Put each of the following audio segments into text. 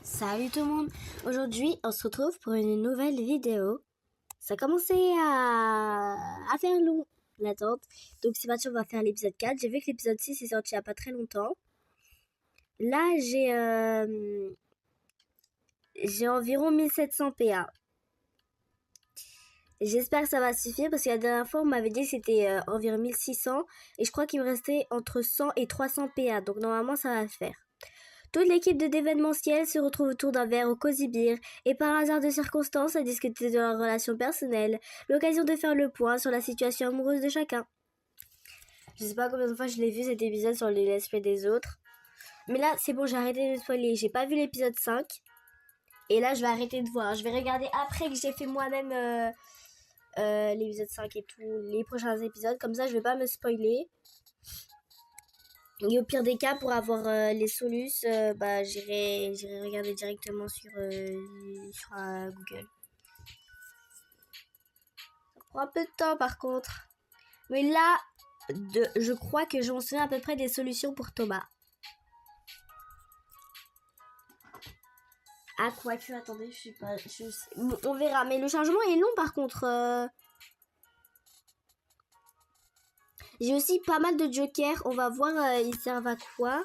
Salut tout le monde. Aujourd'hui on se retrouve pour une nouvelle vidéo. Ça a commencé à faire long l'attente. Donc c'est parti, on va faire l'épisode 4. J'ai vu que l'épisode 6 est sorti il n'y a pas très longtemps. Là j'ai environ 1700 PA. J'espère que ça va suffire parce que la dernière fois on m'avait dit que c'était environ 1600. Et je crois qu'il me restait entre 100 et 300 PA. Donc normalement ça va le faire. Toute l'équipe de d'événementiel se retrouve autour d'un verre au Cosy Beer et par hasard de circonstances à discuter de leurs relations personnelles, l'occasion de faire le point sur la situation amoureuse de chacun. Je sais pas combien de fois je l'ai vu cet épisode sur les let's play des autres. Mais là c'est bon, j'ai arrêté de spoiler, j'ai pas vu l'épisode 5. Et là je vais arrêter de voir, je vais regarder après que j'ai fait moi-même l'épisode 5 et tout, les prochains épisodes, comme ça je vais pas me spoiler. Et au pire des cas, pour avoir les solus, j'irai regarder directement sur Google. Ça prend un peu de temps par contre. Mais là, je crois que j'en sais à peu près des solutions pour Thomas. Ah quoi que, attendez, je sais pas. On verra, mais le changement est long par contre. J'ai aussi pas mal de jokers. On va voir ils servent à quoi.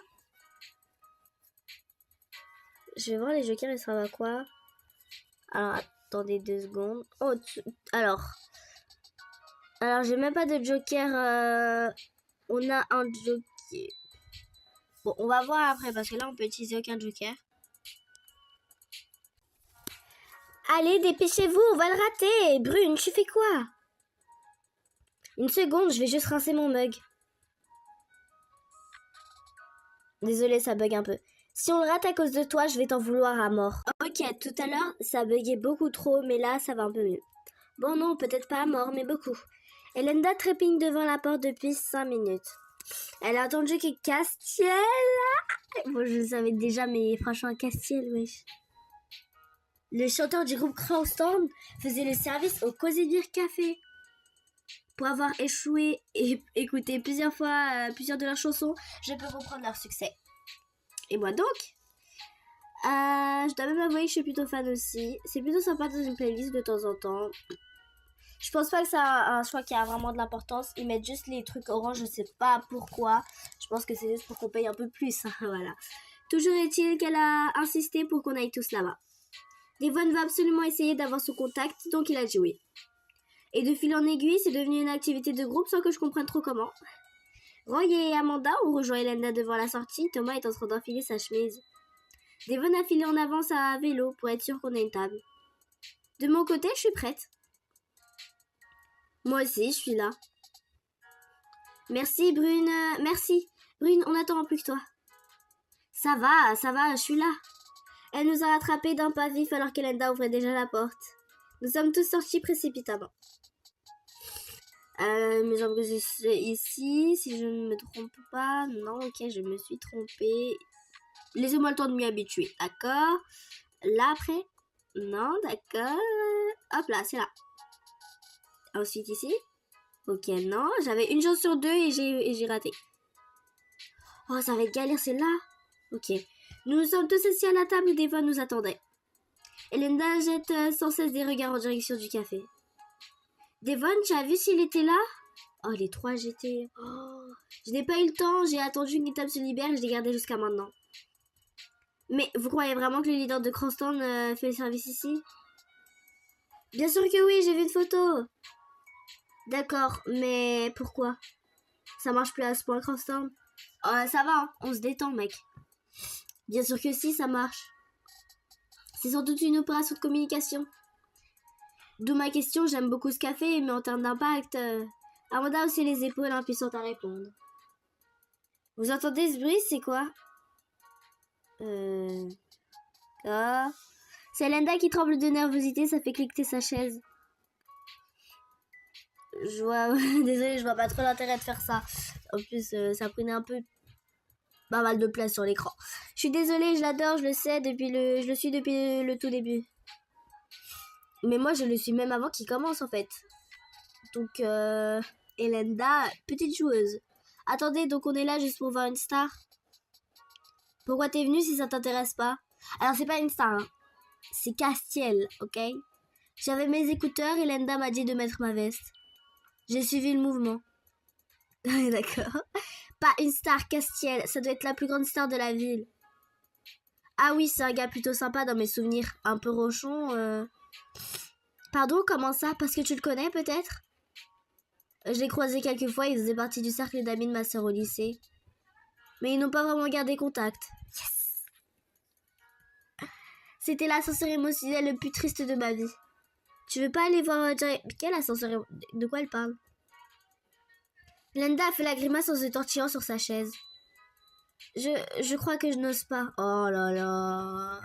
Je vais voir les jokers, ils servent à quoi. Alors, attendez 2 secondes. Oh, alors, j'ai même pas de joker. On a un joker. Bon, on va voir après parce que là, on peut utiliser aucun joker. Allez, dépêchez-vous, on va le rater. Brune, tu fais quoi? Une seconde, je vais juste rincer mon mug. Désolée, ça bug un peu. Si on le rate à cause de toi, je vais t'en vouloir à mort. Ok, tout à l'heure, ça buguait beaucoup trop, mais là, ça va un peu mieux. Bon non, peut-être pas à mort, mais beaucoup. Elenda trépigne devant la porte depuis 5 minutes. Elle a attendu que Castiel... Bon, je le savais déjà, mais franchement, Castiel, wesh. Le chanteur du groupe Crowdstand faisait le service au Cosy Beer Café. Pour avoir échoué et écouté plusieurs fois plusieurs de leurs chansons, je peux comprendre leur succès. Et moi donc je dois même avouer que je suis plutôt fan aussi. C'est plutôt sympa dans une playlist de temps en temps. Je pense pas que c'est un choix qui a vraiment de l'importance. Ils mettent juste les trucs orange, je sais pas pourquoi. Je pense que c'est juste pour qu'on paye un peu plus. Voilà. Toujours est-il qu'elle a insisté pour qu'on aille tous là-bas. Devon va absolument essayer d'avoir son contact, donc il a dit oui. Et de fil en aiguille, c'est devenu une activité de groupe sans que je comprenne trop comment. Roy et Amanda ont rejoint Elenda devant la sortie. Thomas est en train d'enfiler sa chemise. Devon a filé en avance à vélo pour être sûr qu'on a une table. De mon côté, je suis prête. Moi aussi, je suis là. Merci, Brune. Merci. Brune, on attend plus que toi. Ça va, je suis là. Elle nous a rattrapés d'un pas vif alors qu'Elenda ouvrait déjà la porte. Nous sommes tous sortis précipitamment. Mes jambes ici, si je ne me trompe pas. Non, ok, je me suis trompée. Laissez-moi le temps de m'y habituer, d'accord? Là, après? Non, d'accord. Hop là, c'est là. Ensuite, ici? Ok, non, j'avais une chance sur 2 et j'ai raté. Oh, ça va être galère, c'est là? Ok. Nous sommes tous assis à la table où Devon nous attendait. Elenda jette sans cesse des regards en direction du café. Devon, tu as vu s'il était là? Oh, les 3 j'étais... Oh, je n'ai pas eu le temps, j'ai attendu qu'une table se libère et je l'ai gardée jusqu'à maintenant. Mais vous croyez vraiment que le leader de Crowdstand fait le service ici? Bien sûr que oui, j'ai vu une photo. D'accord, mais pourquoi? Ça marche plus à ce point, Crowdstand? Ça va, hein, on se détend, mec. Bien sûr que si, ça marche. C'est sans doute une opération de communication. D'où ma question, j'aime beaucoup ce café, mais en termes d'impact... Amanda a aussi les épaules impuissante à répondre. Vous entendez ce bruit, c'est quoi? Ah. C'est Elenda qui tremble de nervosité, ça fait cliqueter sa chaise. Je vois... Désolée, je vois pas trop l'intérêt de faire ça. En plus, ça prenait un peu... pas mal de place sur l'écran. Je suis désolée, je l'adore, je le sais, je le suis depuis le tout début. Mais moi, je le suis même avant qu'il commence, en fait. Donc, Elenda, petite joueuse. Attendez, donc on est là juste pour voir une star? Pourquoi t'es venue si ça t'intéresse pas? Alors, c'est pas une star, hein. C'est Castiel, ok? J'avais mes écouteurs et Lenda m'a dit de mettre ma veste. J'ai suivi le mouvement. D'accord. Pas une star, Castiel. Ça doit être la plus grande star de la ville. Ah oui, c'est un gars plutôt sympa dans mes souvenirs. Un peu rochon. Pardon, comment ça? Parce que tu le connais peut-être? Je l'ai croisé quelques fois, il faisait partie du cercle d'amis de ma sœur au lycée. Mais ils n'ont pas vraiment gardé contact. Yes! C'était l'ascenseur émotionnel le plus triste de ma vie. Tu veux pas aller voir quel ascenseur? De quoi elle parle? Lenda a fait la grimace en se tortillant sur sa chaise. Je crois que je n'ose pas. Oh là là.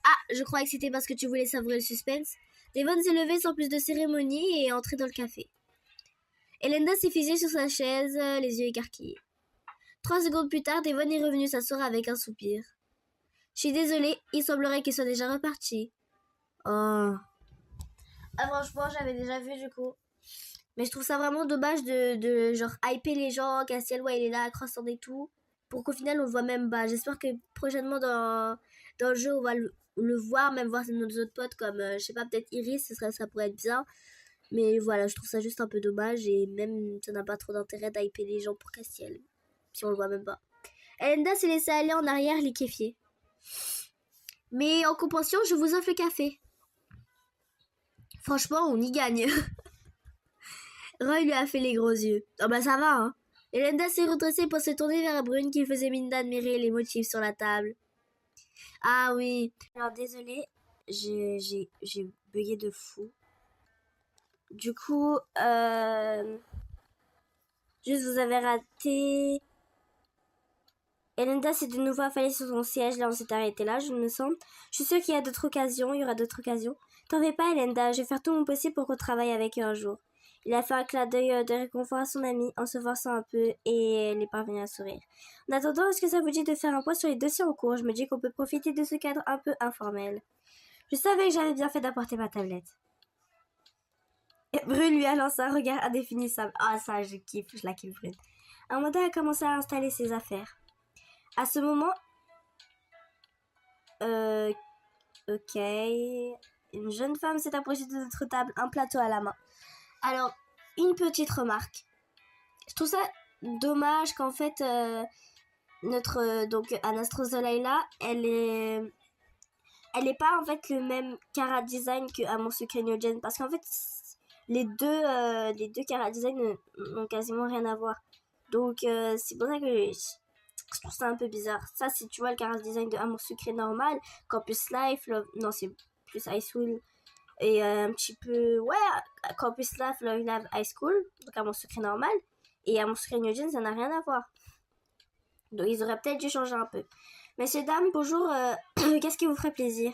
Ah, je croyais que c'était parce que tu voulais savourer le suspense. Devon s'est levé sans plus de cérémonie et est entré dans le café. Et Lenda s'est figée sur sa chaise, les yeux écarquillés. 3 secondes plus tard, Devon est revenu s'asseoir avec un soupir. Je suis désolée, il semblerait qu'il soit déjà reparti. Oh. Ah, franchement, j'avais déjà vu du coup. Mais je trouve ça vraiment dommage de genre hyper les gens, Castiel, ouais, il est là, croissant et tout, pour qu'au final on le voit même pas. J'espère que prochainement dans le jeu on va le voir, même voir nos autres potes comme, je sais pas, peut-être Iris, ça pourrait être bien. Mais voilà, je trouve ça juste un peu dommage et même ça n'a pas trop d'intérêt d'hyper les gens pour Castiel, si on le voit même pas. Elenda s'est laissée aller en arrière liquéfiée. Mais en compensation, je vous offre le café. Franchement, on y gagne. Roy lui a fait les gros yeux. Oh bah ça va, hein. Elenda s'est redressée pour se tourner vers Brune qui faisait mine d'admirer les motifs sur la table. Ah oui. Alors désolée, j'ai bugué de fou. Du coup, juste vous avez raté. Elenda s'est de nouveau affalée sur son siège, là on s'est arrêté là, je me sens. Je suis sûre qu'il y a d'autres occasions, il y aura d'autres occasions. T'en fais pas Elenda, je vais faire tout mon possible pour qu'on travaille avec eux un jour. Il a fait un clin d'œil de réconfort à son ami en se forçant un peu et elle est parvenue à sourire. En attendant, est-ce que ça vous dit de faire un point sur les dossiers en cours? Je me dis qu'on peut profiter de ce cadre un peu informel. Je savais que j'avais bien fait d'apporter ma tablette. Brune lui a lancé un regard indéfinissable. Ah ça, je la kiffe Brune. Amanda a commencé à installer ses affaires. À ce moment... Ok... Une jeune femme s'est approchée de notre table, un plateau à la main. Alors, une petite remarque. Je trouve ça dommage qu'en fait, notre donc Anastasia, elle est pas en fait le même chara design que Amour Sucré Nyogen, parce qu'en fait les deux chara design n'ont quasiment rien à voir. Donc c'est pour ça que je trouve ça un peu bizarre. Ça, si tu vois le chara design de Amour Sucré normal, Campus Life, non c'est plus High School. Et un petit peu, ouais, Campus Life, Love High School, donc Amour Secret normal. Et Amour Secret New Gen, ça n'a rien à voir. Donc ils auraient peut-être dû changer un peu. Messieurs, dames, bonjour, qu'est-ce qui vous ferait plaisir?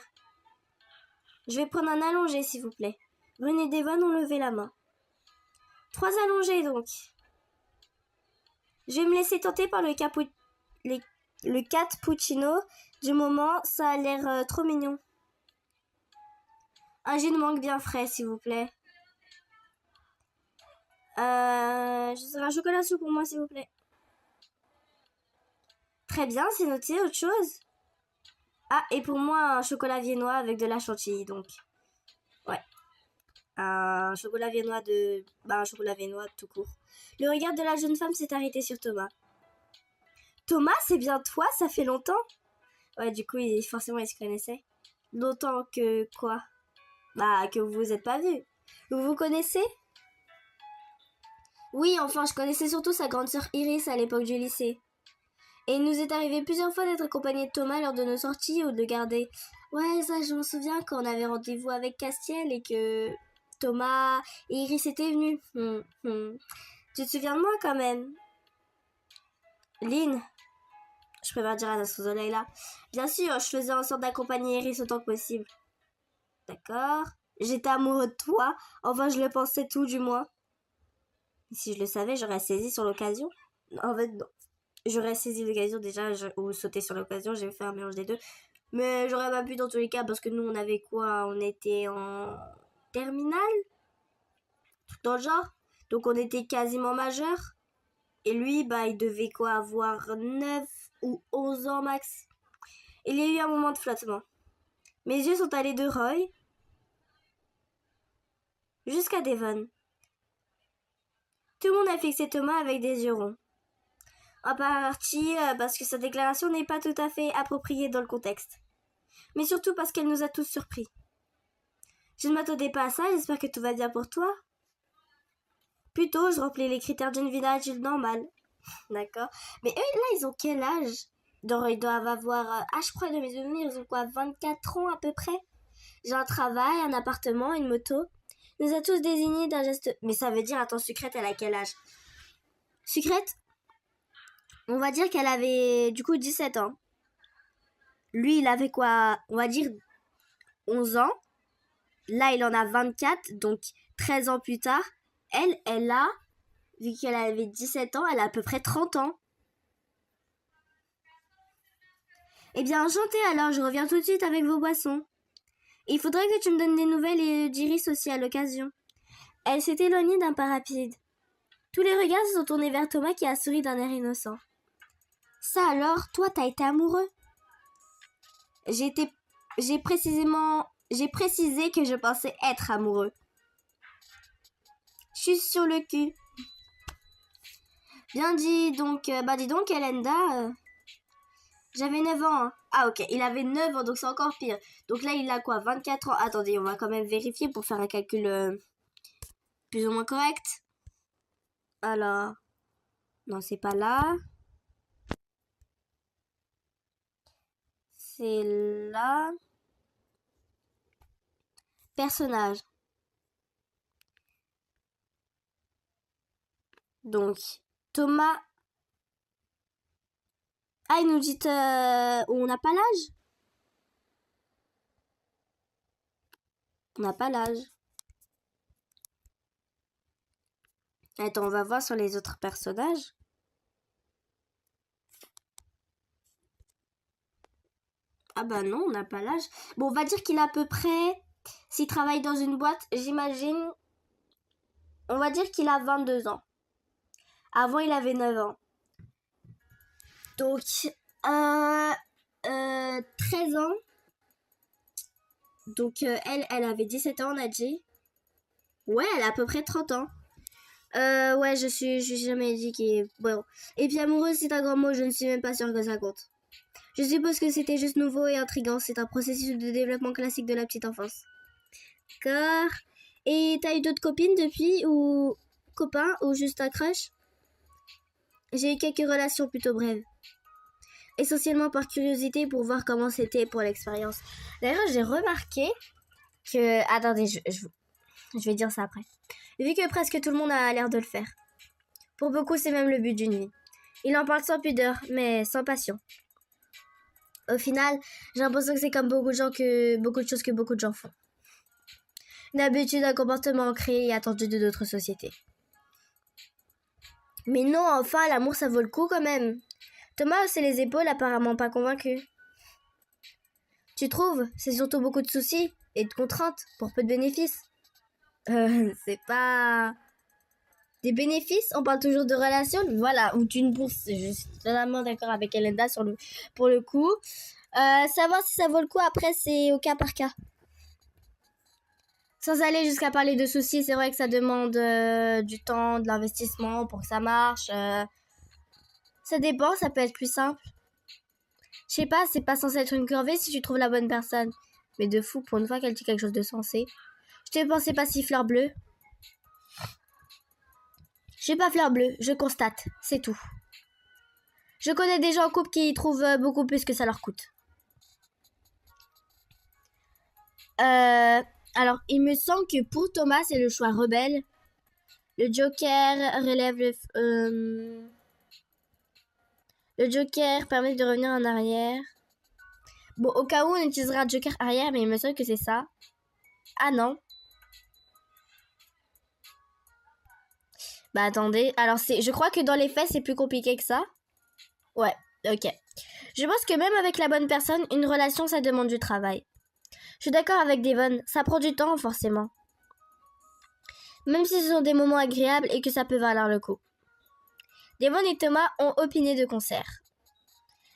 Je vais prendre un allongé, s'il vous plaît. Brune et Devon ont levé la main. 3 allongés, donc. Je vais me laisser tenter par le cappuccino du moment, ça a l'air trop mignon. Un jus de mangue bien frais, s'il vous plaît. Je serai un chocolat chaud pour moi, s'il vous plaît. Très bien, c'est noté. Autre chose? Ah, et pour moi, un chocolat viennois avec de la chantilly, donc. Ouais. Un chocolat viennois un chocolat viennois tout court. Le regard de la jeune femme s'est arrêté sur Thomas. Thomas, c'est bien toi? Ça fait longtemps? Ouais, du coup, forcément, il se connaissait. Longtemps que quoi? Bah, que vous vous êtes pas vus. Vous vous connaissez? Oui, enfin, je connaissais surtout sa grande sœur Iris à l'époque du lycée. Et il nous est arrivé plusieurs fois d'être accompagnés de Thomas lors de nos sorties ou de le garder. Ouais, ça, je me souviens quand on avait rendez-vous avec Castiel et que Thomas et Iris étaient venus. Tu te souviens de moi quand même? Lynn, je préfère dire à ce soleil-là. Bien sûr, je faisais en sorte d'accompagner Iris autant que possible. D'accord. J'étais amoureux de toi. Enfin, je le pensais tout, du moins. Si je le savais, j'aurais saisi sur l'occasion. En fait, non. J'aurais saisi l'occasion déjà, ou sauté sur l'occasion, j'ai fait un mélange des deux. Mais j'aurais pas pu dans tous les cas, parce que nous, on avait quoi? On était en terminale? Tout dans le genre. Donc on était quasiment majeur. Et lui, bah, il devait quoi? Avoir 9 ou 11 ans max. Il y a eu un moment de flottement. Mes yeux sont allés de Roy jusqu'à Devon. Tout le monde a fixé Thomas avec des yeux ronds. En partie parce que sa déclaration n'est pas tout à fait appropriée dans le contexte. Mais surtout parce qu'elle nous a tous surpris. Je ne m'attendais pas à ça, j'espère que tout va bien pour toi. Plutôt, je remplis les critères d'une vie d'adulte normale. D'accord. Mais eux, là, ils ont quel âge? Ils doivent avoir... je crois, de mes souvenirs, ils ont quoi, 24 ans à peu près? J'ai un travail, un appartement, une moto. Il nous a tous désignés d'un geste... Mais ça veut dire, attends, Sucrète, elle a quel âge? Sucrète, on va dire qu'elle avait, du coup, 17 ans. Lui, il avait quoi? On va dire 11 ans. Là, il en a 24, donc 13 ans plus tard. Elle a, vu qu'elle avait 17 ans, elle a à peu près 30 ans. Eh bien, enchantée, alors je reviens tout de suite avec vos boissons. Il faudrait que tu me donnes des nouvelles et d'Iris aussi à l'occasion. Elle s'est éloignée d'un pas rapide. Tous les regards se sont tournés vers Thomas qui a souri d'un air innocent. Ça alors, toi, t'as été amoureux? J'ai précisé que je pensais être amoureux. Je suis sur le cul. Bien dit, donc, dis donc, Elenda, j'avais 9 ans. Hein. Ah, ok, il avait 9 ans, donc c'est encore pire. Donc là, il a quoi, 24 ans? Attendez, on va quand même vérifier pour faire un calcul plus ou moins correct. Alors, non, c'est pas là. C'est là. Personnage. Donc, Thomas. Ah, il nous dit on n'a pas l'âge? On n'a pas l'âge. Attends, on va voir sur les autres personnages. Ah bah non, on n'a pas l'âge. Bon, on va dire qu'il a à peu près... S'il travaille dans une boîte, j'imagine... On va dire qu'il a 22 ans. Avant, il avait 9 ans. Donc, 13 ans. Donc, elle avait 17 ans, on a dit. Ouais, elle a à peu près 30 ans. Ouais, je suis jamais dit qu'il est... Bon. Et puis amoureuse, c'est un grand mot, je ne suis même pas sûre que ça compte. Je suppose que c'était juste nouveau et intriguant. C'est un processus de développement classique de la petite enfance. D'accord. Et t'as eu d'autres copines depuis, ou copains, ou juste un crush? J'ai eu quelques relations plutôt brèves. Essentiellement par curiosité pour voir comment c'était pour l'expérience. D'ailleurs, j'ai remarqué que... Attendez, je vais dire ça après. Vu que presque tout le monde a l'air de le faire. Pour beaucoup, c'est même le but d'une vie. Il en parle sans pudeur, mais sans passion. Au final, j'ai l'impression que c'est comme beaucoup de choses que beaucoup de gens font. Une habitude, un comportement ancré et attendu de d'autres sociétés. Mais non, enfin, l'amour, ça vaut le coup quand même. Thomas haussait les épaules, apparemment pas convaincu. Tu trouves? C'est surtout beaucoup de soucis et de contraintes pour peu de bénéfices. C'est pas... Des bénéfices? On parle toujours de relations? Voilà, ou d'une bourse. Je suis totalement d'accord avec Elenda pour le coup. Savoir si ça vaut le coup, après, c'est au cas par cas. Sans aller jusqu'à parler de soucis, c'est vrai que ça demande du temps, de l'investissement pour que ça marche. Ça dépend, ça peut être plus simple. Je sais pas, c'est pas censé être une corvée si tu trouves la bonne personne. Mais de fou, pour une fois qu'elle dit quelque chose de sensé. Je te pensais pas si fleur bleue. Je suis pas fleur bleue, je constate, c'est tout. Je connais des gens en couple qui y trouvent beaucoup plus que ça leur coûte. Alors, il me semble que pour Thomas, c'est le choix rebelle. Le Joker relève le Joker permet de revenir en arrière. Bon, au cas où, on utilisera un Joker arrière, mais il me semble que c'est ça. Ah non. Bah attendez, alors je crois que dans les faits, c'est plus compliqué que ça. Ouais, ok. Je pense que même avec la bonne personne, une relation, ça demande du travail. Je suis d'accord avec Devon, ça prend du temps, forcément. Même si ce sont des moments agréables et que ça peut valoir le coup. Devon et Thomas ont opiné de concert.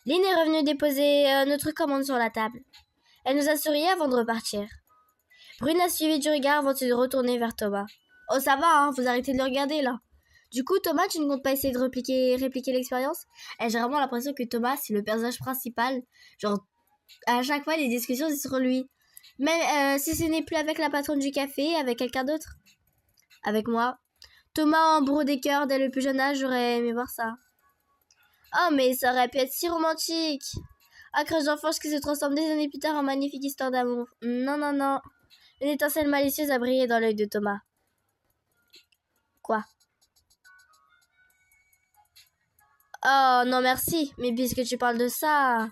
Lynn est revenue déposer notre commande sur la table. Elle nous a souri avant de repartir. Brune a suivi du regard avant de se retourner vers Thomas. Oh ça va, hein, vous arrêtez de le regarder là. Du coup, Thomas, tu ne comptes pas essayer de répliquer l'expérience? J'ai vraiment l'impression que Thomas, c'est le personnage principal. Genre, à chaque fois, les discussions, c'est sur lui. Même si ce n'est plus avec la patronne du café, avec quelqu'un d'autre. Avec moi. Thomas en bourreau des cœurs dès le plus jeune âge, j'aurais aimé voir ça. Oh, mais ça aurait pu être si romantique. Un crush d'enfance qui se transforme des années plus tard en magnifique histoire d'amour. Non, non, non. Une étincelle malicieuse a brillé dans l'œil de Thomas. Quoi? Oh, non merci. Mais puisque tu parles de ça...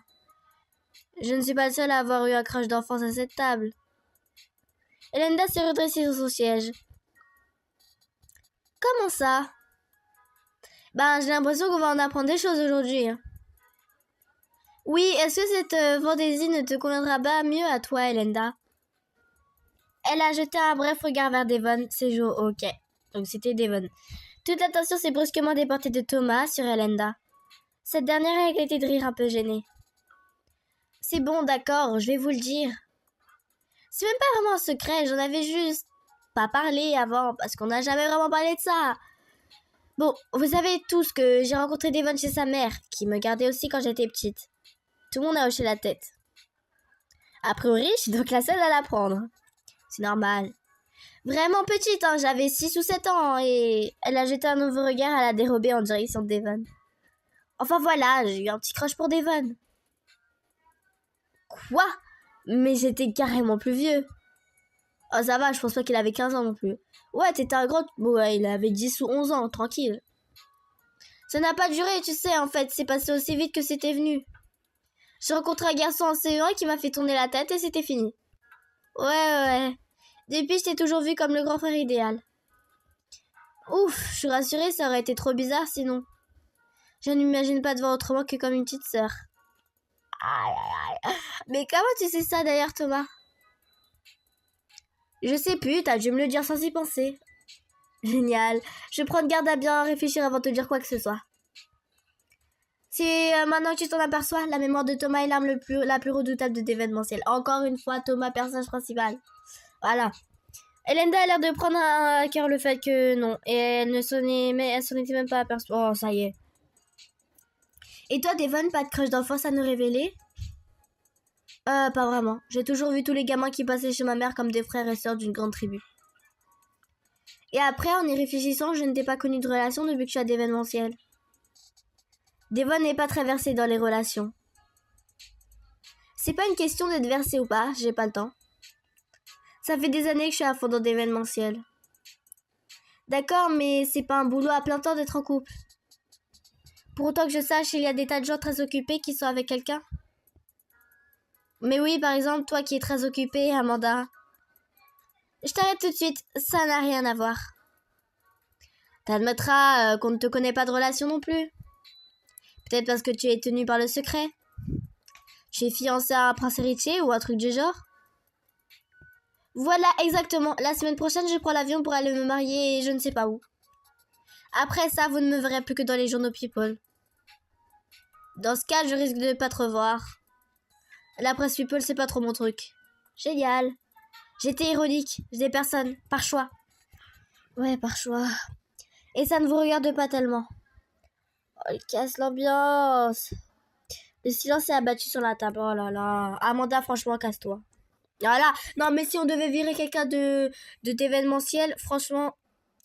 Je ne suis pas le seul à avoir eu un crush d'enfance à cette table. Elenda s'est redressée sur son siège. Comment ça? Ben, j'ai l'impression qu'on va en apprendre des choses aujourd'hui. Oui, est-ce que cette fantaisie ne te conviendra pas mieux à toi, Elenda? Elle a jeté un bref regard vers Devon. C'est Joe, ok. Donc c'était Devon. Toute l'attention s'est brusquement déportée de Thomas sur Elenda. Cette dernière a éclaté de rire un peu gênée. C'est bon, d'accord, je vais vous le dire. C'est même pas vraiment un secret, j'en avais juste pas parlé avant, parce qu'on n'a jamais vraiment parlé de ça. Bon, vous savez tous que j'ai rencontré Devon chez sa mère, qui me gardait aussi quand j'étais petite. Tout le monde a hoché la tête. A priori, je suis donc la seule à l'apprendre. C'est normal. Vraiment petite, hein, j'avais 6 ou 7 ans, et elle a jeté un nouveau regard à la dérobée en direction de Devon. Enfin voilà, j'ai eu un petit crush pour Devon. Quoi? Mais j'étais carrément plus vieux. Oh ça va, je pense pas qu'il avait 15 ans non plus. Ouais, t'étais un grand... Bon, ouais, il avait 10 ou 11 ans, tranquille. Ça n'a pas duré, tu sais, en fait, c'est passé aussi vite que c'était venu. J'ai rencontré un garçon en CE1 qui m'a fait tourner la tête et c'était fini. Ouais. Depuis, je t'ai toujours vu comme le grand frère idéal. Ouf, je suis rassurée, ça aurait été trop bizarre sinon. Je ne m'imagine pas te voir autrement que comme une petite sœur. Aïe. Mais comment tu sais ça d'ailleurs, Thomas? Je sais plus, t'as dû me le dire sans y penser. Génial. Je prends garde à bien réfléchir avant de te dire quoi que ce soit. C'est maintenant que tu t'en aperçois, la mémoire de Thomas est l'arme la plus redoutable de d'événementiel. Encore une fois, Thomas, personnage principal. Voilà. Elenda a l'air de prendre à cœur le fait que non. Et elle s'en était même pas aperçue. Oh, ça y est. Et toi, Devon, pas de crush d'enfance à nous révéler? Pas vraiment. J'ai toujours vu tous les gamins qui passaient chez ma mère comme des frères et sœurs d'une grande tribu. Et après, en y réfléchissant, je ne t'ai pas connu de relation depuis que je suis à d'événementiel. Devon n'est pas très versé dans les relations. C'est pas une question d'être versé ou pas, j'ai pas le temps. Ça fait des années que je suis à fond dans d'événementiel. D'accord, mais c'est pas un boulot à plein temps d'être en couple. Pour autant que je sache, il y a des tas de gens très occupés qui sont avec quelqu'un. Mais oui, par exemple, toi qui es très occupée, Amanda. Je t'arrête tout de suite, ça n'a rien à voir. T'admettras qu'on ne te connaît pas de relation non plus. Peut-être parce que tu es tenue par le secret. Tu es fiancée à un prince héritier ou un truc du genre. Voilà, exactement. La semaine prochaine, je prends l'avion pour aller me marier et je ne sais pas où. Après ça, vous ne me verrez plus que dans les journaux People. Dans ce cas, je risque de ne pas te revoir. La presse People, c'est pas trop mon truc. Génial. J'étais ironique. J'ai des personnes, par choix. Ouais, par choix. Et ça ne vous regarde pas tellement. Oh, il casse l'ambiance. Le silence est abattu sur la table. Oh là là. Amanda, franchement, casse-toi. Voilà. Non, mais si on devait virer quelqu'un d'événementiel, franchement,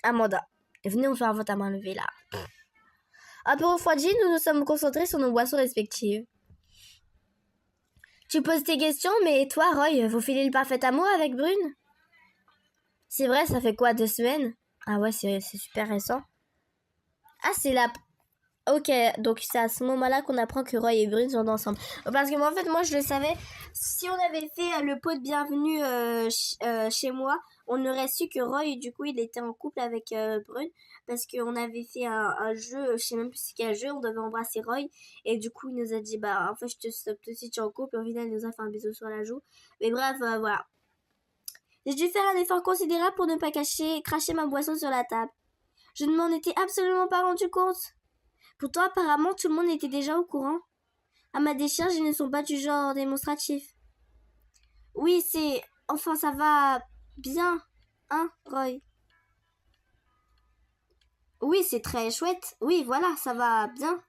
Amanda. Venez, on fait un vote à main levée, là. Un peu refroidi, nous nous sommes concentrés sur nos boissons respectives. Tu poses tes questions, mais toi, Roy, vous filez le parfait amour avec Brune? C'est vrai, ça fait quoi, 2 semaines? Ah ouais, c'est super récent. Ah, c'est la... Ok, donc c'est à ce moment-là qu'on apprend que Roy et Brune sont ensemble. Parce que moi, en fait, moi, je le savais. Si on avait fait le pot de bienvenue chez moi, on aurait su que Roy, du coup, il était en couple avec Brune. Parce qu'on avait fait un jeu, je sais même plus c'est quel jeu, on devait embrasser Roy. Et du coup, il nous a dit, bah, en fait, je te stoppe tout de suite, tu es en couple. Et au final, il nous a fait un bisou sur la joue. Mais bref, voilà. J'ai dû faire un effort considérable pour ne pas cracher ma boisson sur la table. Je ne m'en étais absolument pas rendu compte. Pourtant, apparemment, tout le monde était déjà au courant. À ma décharge, ils ne sont pas du genre démonstratif. Oui, c'est... Enfin, ça va bien, hein, Roy? Oui, c'est très chouette. Oui, voilà, ça va bien.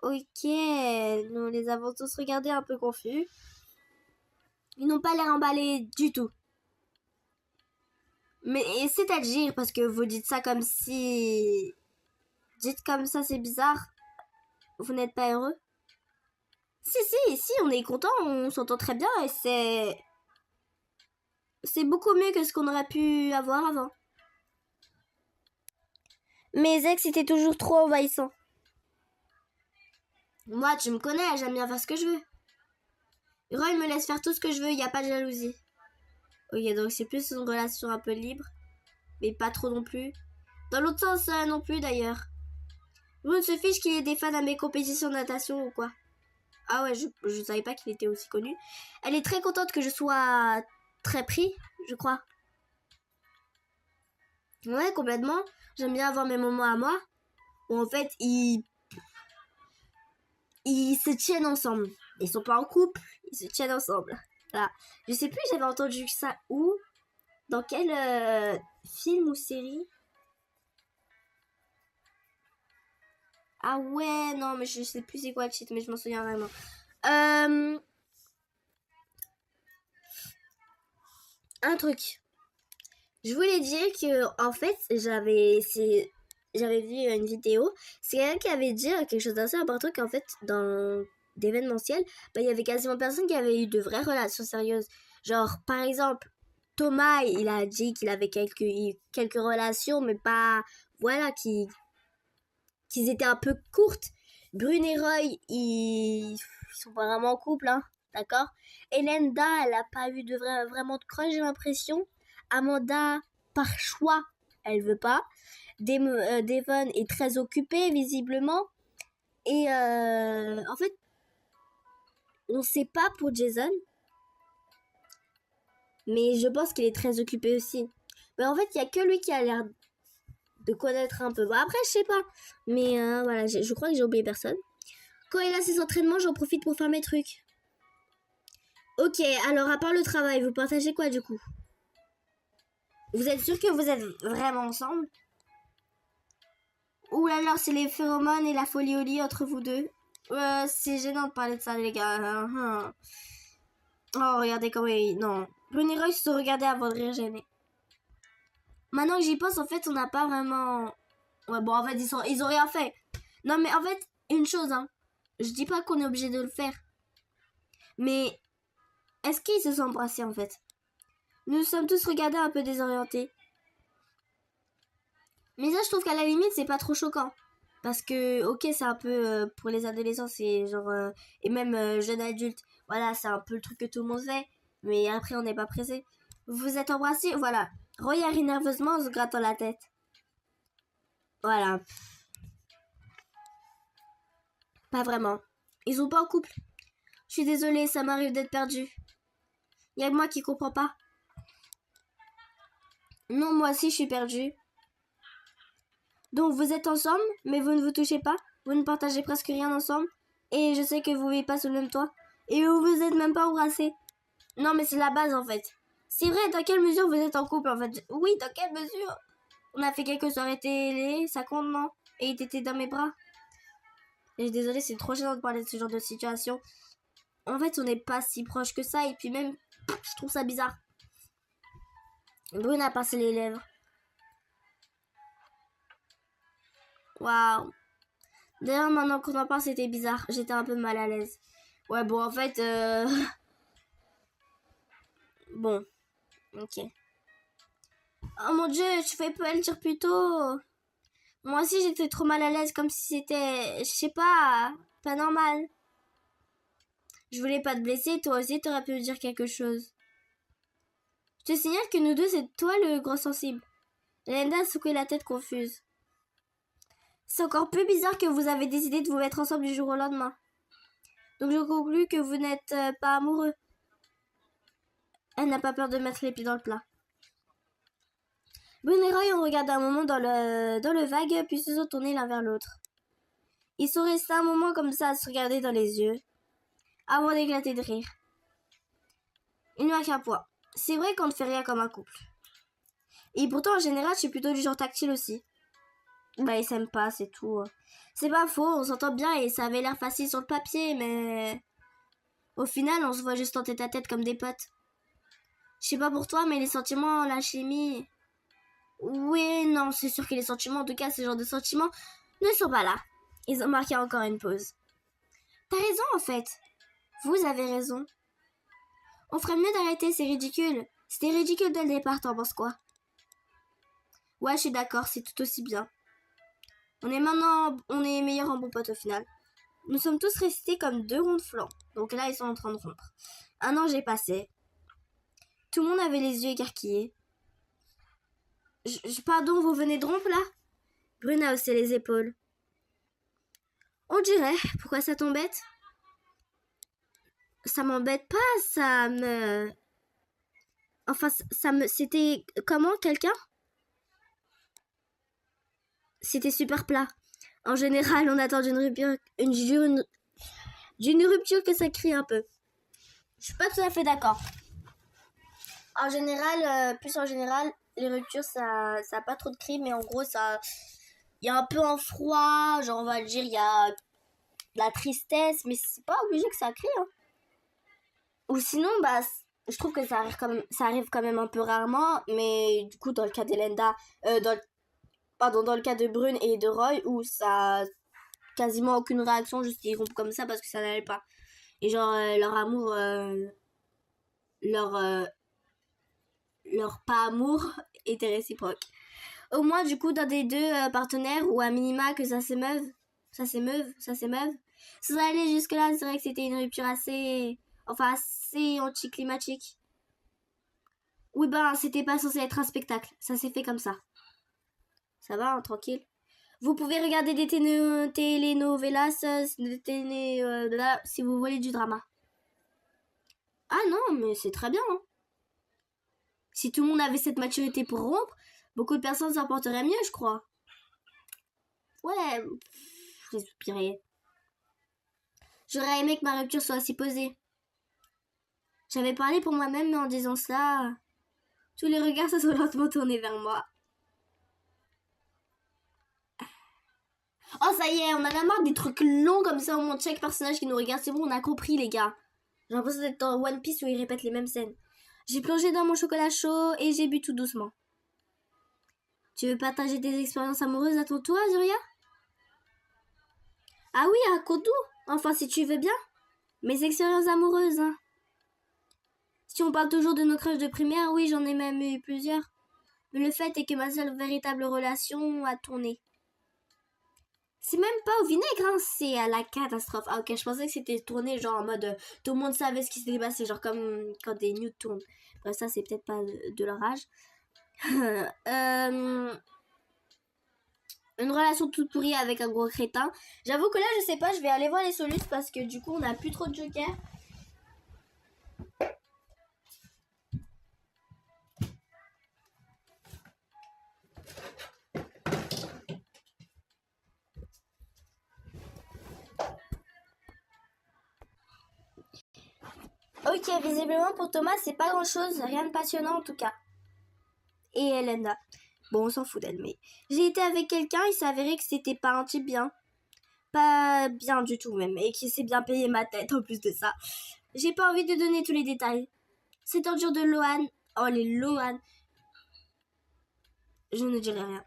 Ok, nous les avons tous regardés un peu confus. Ils n'ont pas l'air emballés du tout. Mais c'est-à-dire, parce que vous dites ça comme si... Dites comme ça, c'est bizarre. Vous n'êtes pas heureux? Si, on est content, on s'entend très bien et c'est beaucoup mieux que ce qu'on aurait pu avoir avant. Mes ex étaient toujours trop envahissants. Moi, tu me connais, j'aime bien faire ce que je veux. Roy me laisse faire tout ce que je veux, il n'y a pas de jalousie. Ok, donc c'est plus une relation un peu libre, mais pas trop non plus. Dans l'autre sens, non plus d'ailleurs. Vous se fiche qu'il ait des fans à mes compétitions de natation ou quoi? Ah ouais, je savais pas qu'il était aussi connu. Elle est très contente que je sois très pris, je crois. Ouais, complètement. J'aime bien avoir mes moments à moi. Où en fait, ils se tiennent ensemble. Ils sont pas en couple, ils se tiennent ensemble. Voilà. Je sais plus, j'avais entendu ça où? Dans quel film ou série? Ah ouais, non, mais je sais plus c'est quoi le titre, mais je m'en souviens vraiment. Un truc. Je voulais dire que, en fait, j'avais vu une vidéo. C'est quelqu'un qui avait dit quelque chose d'assez important qu'en fait, dans d'événementiel, bah, il y avait quasiment personne qui avait eu de vraies relations sérieuses. Genre, par exemple, Thomas, il a dit qu'il avait quelques relations, mais pas, voilà, qu'ils étaient un peu courtes. Brune et Roy, ils sont pas vraiment en couple, hein, d'accord? Elenda, elle a pas eu de vraiment de crush, j'ai l'impression. Amanda, par choix, elle veut pas. Devon est très occupé, visiblement. Et en fait, on sait pas pour Jason. Mais je pense qu'il est très occupé aussi. Mais en fait, il y a que lui qui a l'air de connaître un peu. Bon, après, je sais pas. Mais voilà, je crois que j'ai oublié personne. Quand il a ses entraînements, j'en profite pour faire mes trucs. Ok, alors à part le travail, vous partagez quoi du coup? Vous êtes sûr que vous êtes vraiment ensemble? Ou alors c'est les phéromones et la folie au lit entre vous deux? C'est gênant de parler de ça, les gars. Oh, regardez comment il... Non. Brune et Roy se sont regardés avant de rire gênés. Maintenant que j'y pense, en fait, on n'a pas vraiment... Ouais, bon, en fait, ils ont rien fait. Non, mais en fait, une chose, hein. Je dis pas qu'on est obligé de le faire. Mais est-ce qu'ils se sont embrassés, en fait? Nous sommes tous regardés un peu désorientés. Mais ça, je trouve qu'à la limite, c'est pas trop choquant. Parce que, ok, c'est un peu pour les adolescents, c'est genre... et même jeunes adultes, voilà, c'est un peu le truc que tout le monde fait. Mais après, on n'est pas pressé. Vous vous êtes embrassés, voilà. Roy rit nerveusement en se grattant la tête. Voilà. Pas vraiment. Ils sont pas en couple. Je suis désolée, ça m'arrive d'être perdue. Y a que moi qui comprends pas. Non, moi aussi, je suis perdue. Donc, vous êtes ensemble, mais vous ne vous touchez pas. Vous ne partagez presque rien ensemble. Et je sais que vous vivez pas sous le même toit. Et vous vous êtes même pas embrassés. Non, mais c'est la base, en fait. C'est vrai, dans quelle mesure vous êtes en couple, en fait? Oui, dans quelle mesure? On a fait quelques soirées télé, ça compte, non? Et t'étais dans mes bras. Et désolée, c'est trop gênant de parler de ce genre de situation. En fait, on n'est pas si proche que ça. Et puis même, je trouve ça bizarre. Brune a pincé les lèvres. Waouh. D'ailleurs, maintenant qu'on en parle, c'était bizarre. J'étais un peu mal à l'aise. Ouais, bon, en fait... Bon. Ok. Oh mon dieu, je fais pas le dire plus tôt. Moi aussi, j'étais trop mal à l'aise, comme si c'était... Je sais pas normal. Je voulais pas te blesser, toi aussi, t'aurais pu me dire quelque chose. Je te signale que nous deux, c'est toi le gros sensible. Linda a secoué la tête confuse. C'est encore plus bizarre que vous avez décidé de vous mettre ensemble du jour au lendemain. Donc je conclus que vous n'êtes pas amoureux. Elle n'a pas peur de mettre les pieds dans le plat. Boone et Roy ont regardé un moment dans le vague, puis se sont tournés l'un vers l'autre. Ils sont restés un moment comme ça à se regarder dans les yeux, avant d'éclater de rire. Il n'y a qu'un point. C'est vrai qu'on ne fait rien comme un couple. Et pourtant, en général, je suis plutôt du genre tactile aussi. Bah, ils s'aiment pas, c'est tout. C'est pas faux, on s'entend bien et ça avait l'air facile sur le papier, mais... Au final, on se voit juste en tête à tête comme des potes. Je sais pas pour toi, mais les sentiments, la chimie... Oui, non, c'est sûr que les sentiments, en tout cas, ce genre de sentiments, ne sont pas là. Ils ont marqué encore une pause. T'as raison, en fait. Vous avez raison. On ferait mieux d'arrêter, c'est ridicule. C'était ridicule dès le départ, t'en penses quoi? Ouais, je suis d'accord, c'est tout aussi bien. On est meilleurs en bons potes au final. Nous sommes tous restés comme deux ronds de flanc. Donc là, ils sont en train de rompre. Un an j'ai passé. Tout le monde avait les yeux écarquillés. Pardon, vous venez de rompre là? Brune a haussé les épaules. On dirait. Pourquoi ça t'embête? Ça m'embête pas, ça me... Enfin, ça me... C'était... Comment, quelqu'un? C'était super plat. En général, on attend d'une rupture que ça crie un peu. Je suis pas tout à fait d'accord. En général, les ruptures, ça a pas trop de cris, mais en gros, ça... Il y a un peu un froid, genre on va le dire, il y a de la tristesse, mais c'est pas obligé que ça crie, hein. Ou sinon, bah, je trouve que ça arrive quand même un peu rarement, mais du coup, dans le cas d'Elenda, dans le cas de Brune et de Roy, où ça quasiment aucune réaction, juste ils rompent comme ça parce que ça n'allait pas. Et genre, leur amour, leur pas amour était réciproque. Au moins, du coup, dans des deux partenaires, ou à minima que ça s'émeuve, ça allait jusque-là, c'est vrai que c'était une rupture assez anticlimatique. Oui, ben, c'était pas censé être un spectacle, ça s'est fait comme ça. Ça va, hein, tranquille. Vous pouvez regarder des telenovelas si vous voulez du drama. Ah non, mais c'est très bien, hein. Si tout le monde avait cette maturité pour rompre, beaucoup de personnes s'en porteraient mieux, je crois. Ouais, j'ai soupiré. J'aurais aimé que ma rupture soit si posée. J'avais parlé pour moi-même, mais en disant cela, tous les regards se sont lentement tournés vers moi. Oh, ça y est, on en a marre des trucs longs comme ça, au moins chaque personnage qui nous regarde. C'est bon, on a compris, les gars. J'ai l'impression d'être dans One Piece où ils répètent les mêmes scènes. J'ai plongé dans mon chocolat chaud et j'ai bu tout doucement. Tu veux partager tes expériences amoureuses à ton tour, Azuria? Ah oui, raconte-nous. Enfin, si tu veux bien. Mes expériences amoureuses, hein. Si on parle toujours de nos crushes de primaire, oui, j'en ai même eu plusieurs. Mais le fait est que ma seule véritable relation a tourné. C'est même pas au vinaigre, hein, c'est à la catastrophe. Ah ok, je pensais que c'était tourné genre en mode tout le monde savait ce qui s'était passé, genre comme quand des nudes tournent. Bref, ça c'est peut-être pas de leur âge. Une relation toute pourrie avec un gros crétin. J'avoue que là, je sais pas, je vais aller voir les solutions parce que du coup, on a plus trop de jokers. Ok, visiblement pour Thomas, c'est pas grand chose, rien de passionnant en tout cas. Et Elena. Bon, on s'en fout d'elle, mais... J'ai été avec quelqu'un, il s'est avéré que c'était pas un type bien. Pas bien du tout même, et qui s'est bien payé ma tête en plus de ça. J'ai pas envie de donner tous les détails. Cette ordure de Lohan... Oh, les Lohan... Je ne dirai rien.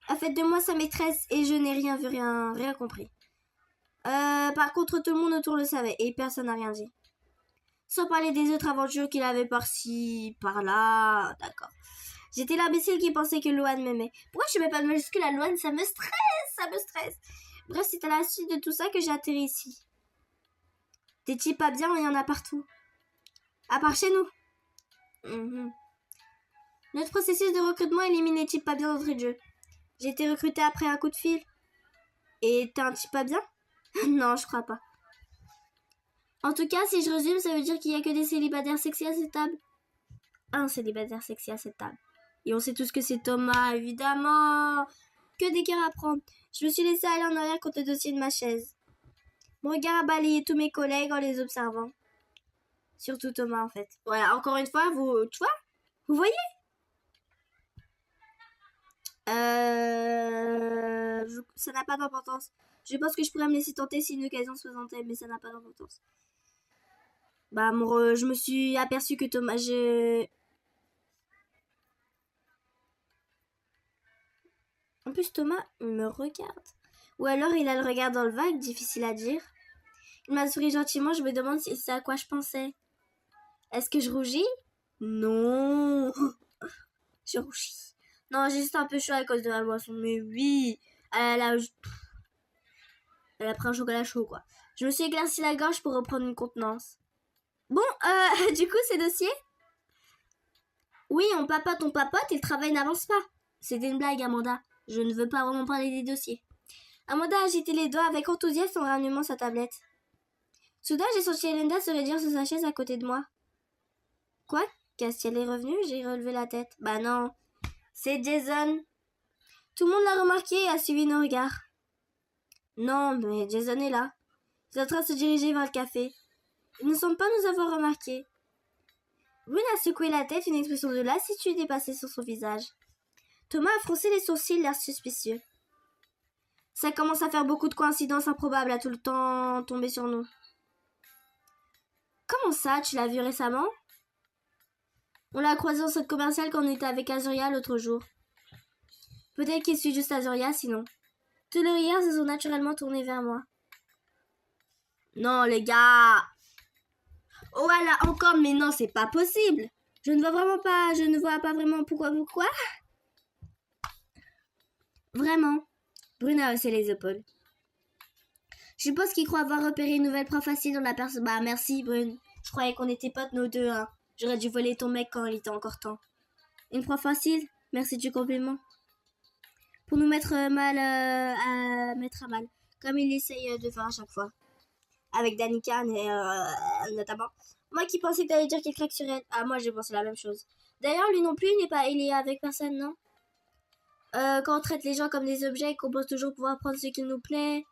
A fait de moi sa maîtresse et je n'ai rien vu, rien compris. Par contre, tout le monde autour le savait et personne n'a rien dit. Sans parler des autres aventures qu'il avait par-ci, par-là. D'accord. J'étais l'imbécile qui pensait que Lohan m'aimait. Pourquoi je mets pas de majuscule à Lohan? Ça me stresse. Bref, c'est à la suite de tout ça que j'ai atterri ici. Des types pas bien, il y en a partout. À part chez nous. Notre processus de recrutement élimine les types pas bien d'entrée de jeu. J'ai été recrutée après un coup de fil. Et t'es un type pas bien? Non, je crois pas. En tout cas, si je résume, ça veut dire qu'il y a que des célibataires sexy à cette table. Un célibataire sexy à cette table. Et on sait tous que c'est Thomas, évidemment. Que des cœurs à prendre. Je me suis laissée aller en arrière contre le dossier de ma chaise. Mon regard a balayé tous mes collègues en les observant. Surtout Thomas, en fait. Voilà, encore une fois, tu vois, vous voyez ça n'a pas d'importance. Je pense que je pourrais me laisser tenter si une occasion se présentait, mais ça n'a pas d'importance. Bah, je me suis aperçu que Thomas... En plus, Thomas me regarde. Ou alors, il a le regard dans le vague, difficile à dire. Il m'a souri gentiment, je me demande si c'est à quoi je pensais. Est-ce que je rougis? Non. Je rougis. Non, j'ai juste un peu chaud à cause de la boisson. Mais oui. Elle a pris un chocolat chaud, quoi. Je me suis éclairci la gorge pour reprendre une contenance. Bon, du coup, ces dossiers? Oui, on papote et le travail n'avance pas. C'était une blague, Amanda. Je ne veux pas vraiment parler des dossiers. Amanda a agité les doigts avec enthousiasme en rallumant sa tablette. Soudain, j'ai senti Elenda se raidir sur sa chaise à côté de moi. Quoi? Castiel est revenu? J'ai relevé la tête. Bah non, c'est Jason. Tout le monde l'a remarqué et a suivi nos regards. Non, mais Jason est là. Il est en train de se diriger vers le café. Il ne semble pas nous avoir remarqués. Brune a secoué la tête, une expression de lassitude est passée sur son visage. Thomas a froncé les sourcils, l'air suspicieux. Ça commence à faire beaucoup de coïncidences improbables à tout le temps tomber sur nous. Comment ça, tu l'as vu récemment? On l'a croisé en centre commercial quand on était avec Azuria l'autre jour. Peut-être qu'il suit juste Azuria, sinon. Tous les regards se sont naturellement tournés vers moi. Non, les gars. Oh, voilà, encore, mais non, c'est pas possible. Je ne vois pas vraiment pourquoi. Vraiment. Brune a haussé les épaules. Je suppose qu'il croit avoir repéré une nouvelle proie facile dans la personne. Bah, merci, Brune. Je croyais qu'on était potes, nos deux, hein. J'aurais dû voler ton mec quand il était encore temps. Une proie facile? Merci du compliment. Pour nous mettre à mal. Comme il essaye de faire à chaque fois. Avec Danica, notamment. Moi qui pensais que t'allais dire qu'il craque sur elle. Ah, moi j'ai pensé la même chose. D'ailleurs, lui non plus, il est avec personne, non? Quand on traite les gens comme des objets et qu'on pense toujours pouvoir prendre ce qui nous plaît,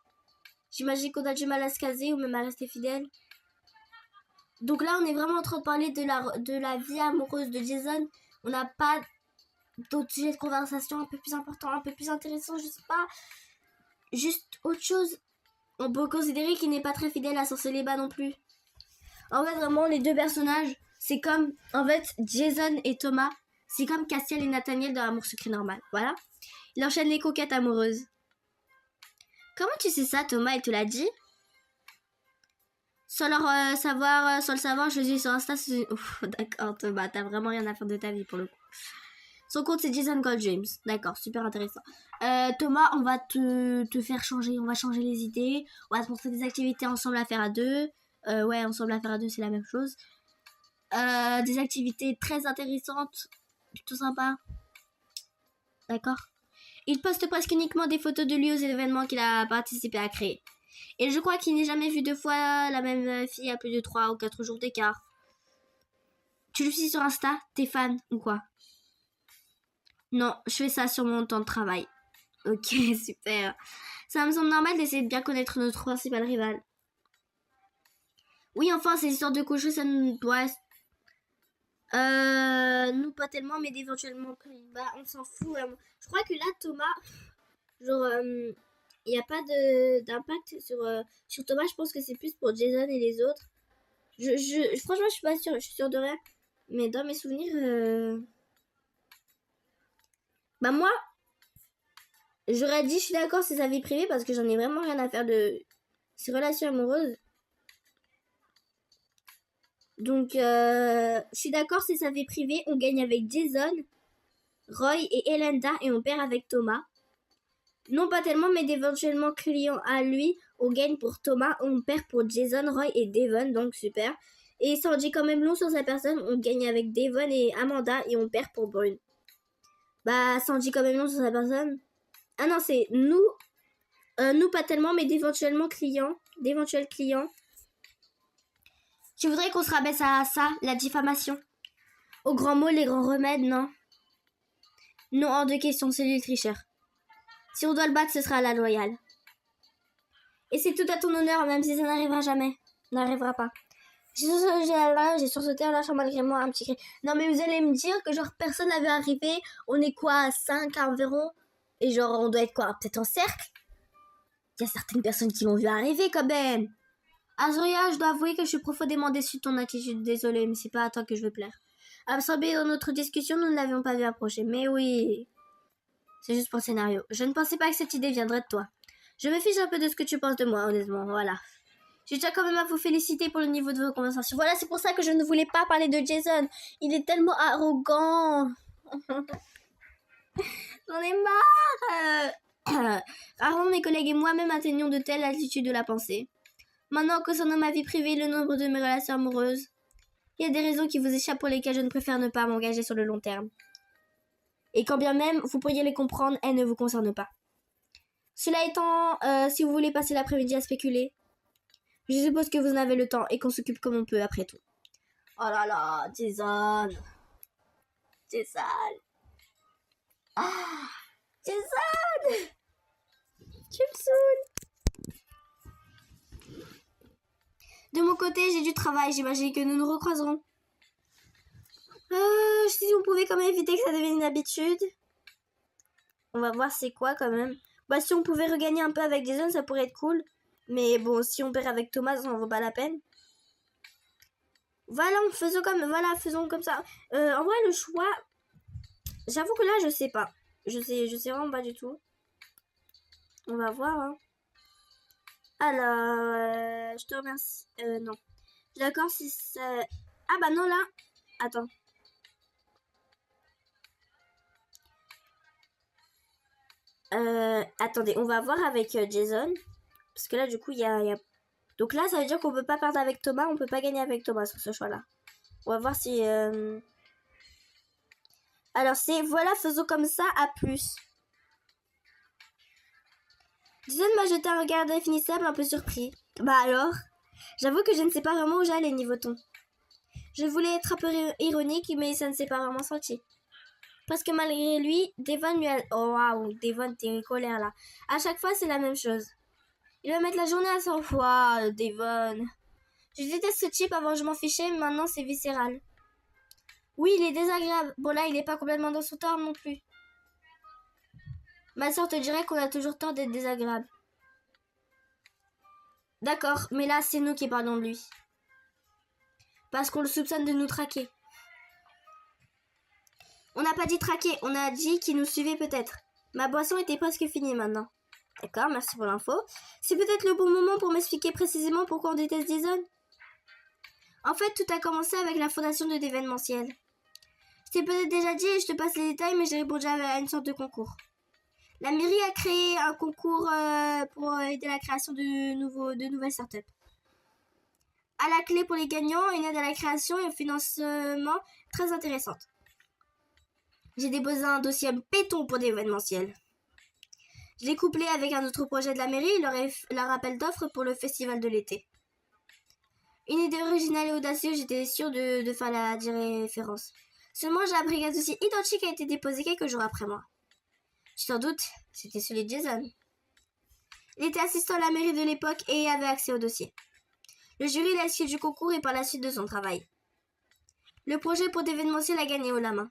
j'imagine qu'on a du mal à se caser ou même à rester fidèle. Donc là, on est vraiment en train de parler de la vie amoureuse de Jason. On n'a pas d'autres sujets de conversation un peu plus importants, un peu plus intéressants, je sais pas. Juste autre chose. On peut considérer qu'il n'est pas très fidèle à Sorceléba non plus. En fait, vraiment, les deux personnages, c'est comme... En fait, Jason et Thomas, c'est comme Castiel et Nathaniel dans Amour secret normal. Voilà. Il enchaîne les conquêtes amoureuses. Comment tu sais ça, Thomas? Il te l'a dit? Sans le savoir, je le dis sur Insta. Ouf, d'accord, Thomas, t'as vraiment rien à faire de ta vie pour le coup. Son compte, c'est Jason Gold James. D'accord, super intéressant. Thomas, on va te faire changer. On va changer les idées. On va te montrer des activités ensemble à faire à deux. Ouais, ensemble à faire à deux, c'est la même chose. Des activités très intéressantes. Plutôt sympa. D'accord. Il poste presque uniquement des photos de lui aux événements qu'il a participé à créer. Et je crois qu'il n'est jamais vu deux fois la même fille à plus de 3 ou 4 jours d'écart. Tu le suis sur Insta? T'es fan ou quoi? Non, je fais ça sur mon temps de travail. Ok, super. Ça me semble normal d'essayer de bien connaître notre principal rival. Oui, enfin, ces histoires de cochons, ça nous doit... nous, pas tellement, mais éventuellement. Bah, on s'en fout. Je crois que là, Thomas... Genre, il n'y a pas d'impact sur Thomas. Je pense que c'est plus pour Jason et les autres. Franchement, je suis pas sûre. Je suis sûre de rien. Mais dans mes souvenirs... Bah moi, j'aurais dit je suis d'accord c'est sa vie privée parce que j'en ai vraiment rien à faire de ces relations amoureuses. Donc, je suis d'accord c'est sa vie privée. On gagne avec Jason, Roy et Elenda et on perd avec Thomas. Non pas tellement mais d'éventuellement clients à lui. On gagne pour Thomas, on perd pour Jason, Roy et Devon. Donc super. Et ça en dit quand même long sur sa personne. On gagne avec Devon et Amanda et on perd pour Brune. Bah, ça en dit quand même long sur sa personne. Ah non, c'est nous. Nous, pas tellement, mais d'éventuels clients. Tu voudrais qu'on se rabaisse à ça, la diffamation? Aux grands mots, les grands remèdes, non? Non, hors de question, c'est lui le tricheur. Si on doit le battre, ce sera à la loyale. Et c'est tout à ton honneur, même si ça n'arrivera jamais. N'arrivera pas. J'ai sursauté en lâchant malgré moi un petit cri. Non mais vous allez me dire que genre personne n'avait arrivé. On est quoi, à 5 environ? Et genre on doit être quoi, peut-être en cercle? Il y a certaines personnes qui m'ont vu arriver quand même. Azuria, je dois avouer que je suis profondément déçue de ton attitude. Désolée, mais c'est pas à toi que je veux plaire. Absorbé dans notre discussion, nous ne l'avions pas vu approcher. Mais oui, c'est juste pour le scénario. Je ne pensais pas que cette idée viendrait de toi. Je me fiche un peu de ce que tu penses de moi, honnêtement, voilà. Je tiens quand même à vous féliciter pour le niveau de vos conversations. Voilà, c'est pour ça que je ne voulais pas parler de Jason. Il est tellement arrogant. J'en ai marre. Rarement mes collègues et moi-même atteignons de telles altitudes de la pensée. Maintenant, concernant ma vie privée et le nombre de mes relations amoureuses, il y a des raisons qui vous échappent pour lesquelles je ne préfère ne pas m'engager sur le long terme. Et quand bien même, vous pourriez les comprendre, elles ne vous concernent pas. Cela étant, si vous voulez passer l'après-midi à spéculer, je suppose que vous en avez le temps et qu'on s'occupe comme on peut après tout. Oh là là, Jason. Jason. Ah, Jason. Tu me saoules. De mon côté, j'ai du travail. J'imagine que nous nous recroiserons. Si on pouvait quand même éviter que ça devienne une habitude. On va voir c'est quoi quand même. Bah si on pouvait regagner un peu avec Jason, ça pourrait être cool. Mais bon, si on perd avec Thomas, ça en vaut pas la peine. Voilà, faisons comme ça. En vrai, le choix... J'avoue que là, je sais pas. Je sais vraiment pas du tout. On va voir, hein. Alors, je te remercie. Non. D'accord, si ça... Ah bah non, là. Attends. Attendez, on va voir avec Jason. Parce que là, du coup, il y a... Donc là, ça veut dire qu'on peut pas perdre avec Thomas. On peut pas gagner avec Thomas sur ce choix-là. On va voir si... Alors, c'est... Voilà, faisons comme ça, à plus. Jason m'a jeté un regard indéfinissable, un peu surpris. Bah alors? J'avoue que je ne sais pas vraiment où j'allais niveau ton. Je voulais être un peu ironique, mais ça ne s'est pas vraiment senti. Parce que malgré lui, Devon lui a... Oh waouh, Devon, t'es colère là. À chaque fois, c'est la même chose. Il va mettre la journée à 100 fois, Devon. Je déteste ce type, avant je m'en fichais, mais maintenant c'est viscéral. Oui, il est désagréable. Bon là, il est pas complètement dans son tort non plus. Ma soeur te dirait qu'on a toujours tort d'être désagréable. D'accord, mais là, c'est nous qui parlons de lui. Parce qu'on le soupçonne de nous traquer. On n'a pas dit traquer, on a dit qu'il nous suivait peut-être. Ma boisson était presque finie maintenant. D'accord, merci pour l'info. C'est peut-être le bon moment pour m'expliquer précisément pourquoi on déteste Jason. En fait, tout a commencé avec la fondation de l'événementiel. Je t'ai peut-être déjà dit et je te passe les détails, mais j'ai répondu à une sorte de concours. La mairie a créé un concours pour aider à la création de nouvelles startups. À la clé pour les gagnants, une aide à la création et au financement très intéressante. J'ai déposé un dossier béton pour l'événementiel. Je l'ai couplé avec un autre projet de la mairie, leur appel d'offres pour le festival de l'été. Une idée originale et audacieuse, j'étais sûre de faire la référence. Seulement, j'ai appris qu'un dossier identique a été déposé quelques jours après moi. Tu t'en doutes, c'était celui de Jason. Il était assistant à la mairie de l'époque et avait accès au dossier. Le jury l'a suivi du concours et par la suite de son travail. Le projet pour l'événementiel a gagné haut la main.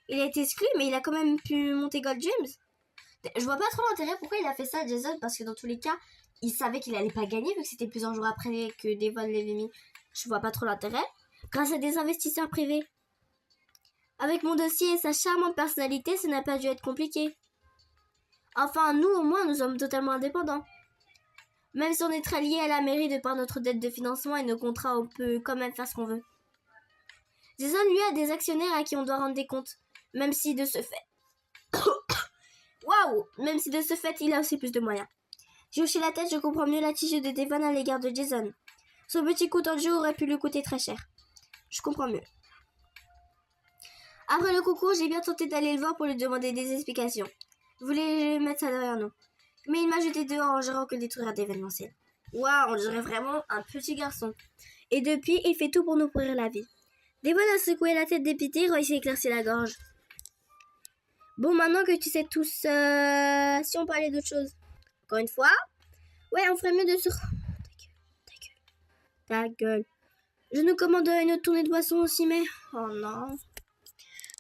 Il a été exclu, mais il a quand même pu monter Gold Dreams. Je vois pas trop l'intérêt pourquoi il a fait ça, Jason, parce que dans tous les cas, il savait qu'il allait pas gagner vu que c'était plusieurs jours après que Devon l'avait mis. Je vois pas trop l'intérêt. Grâce à des investisseurs privés. Avec mon dossier et sa charmante personnalité, ça n'a pas dû être compliqué. Enfin, nous, au moins, nous sommes totalement indépendants. Même si on est très liés à la mairie de par notre dette de financement et nos contrats, on peut quand même faire ce qu'on veut. Jason, lui, a des actionnaires à qui on doit rendre des comptes. Même si de ce fait... Waouh! Même si de ce fait, il a aussi plus de moyens. J'ai hoché la tête, je comprends mieux l'attitude de Devon à l'égard de Jason. Son petit coup tendu aurait pu lui coûter très cher. Je comprends mieux. Après le concours, j'ai bien tenté d'aller le voir pour lui demander des explications. Je voulais mettre ça derrière nous. Mais il m'a jeté dehors en gérant que détruire d'événementiel. Waouh, on dirait vraiment un petit garçon. Et depuis, il fait tout pour nous pourrir la vie. Devon a secoué la tête dépité, Roy s'est éclairci la gorge. Bon, maintenant que tu sais tous, si on parlait d'autre chose. Encore une fois. Ouais, on ferait mieux de se... Ta gueule. Je nous commande une autre tournée de boisson aussi, mais... Oh non.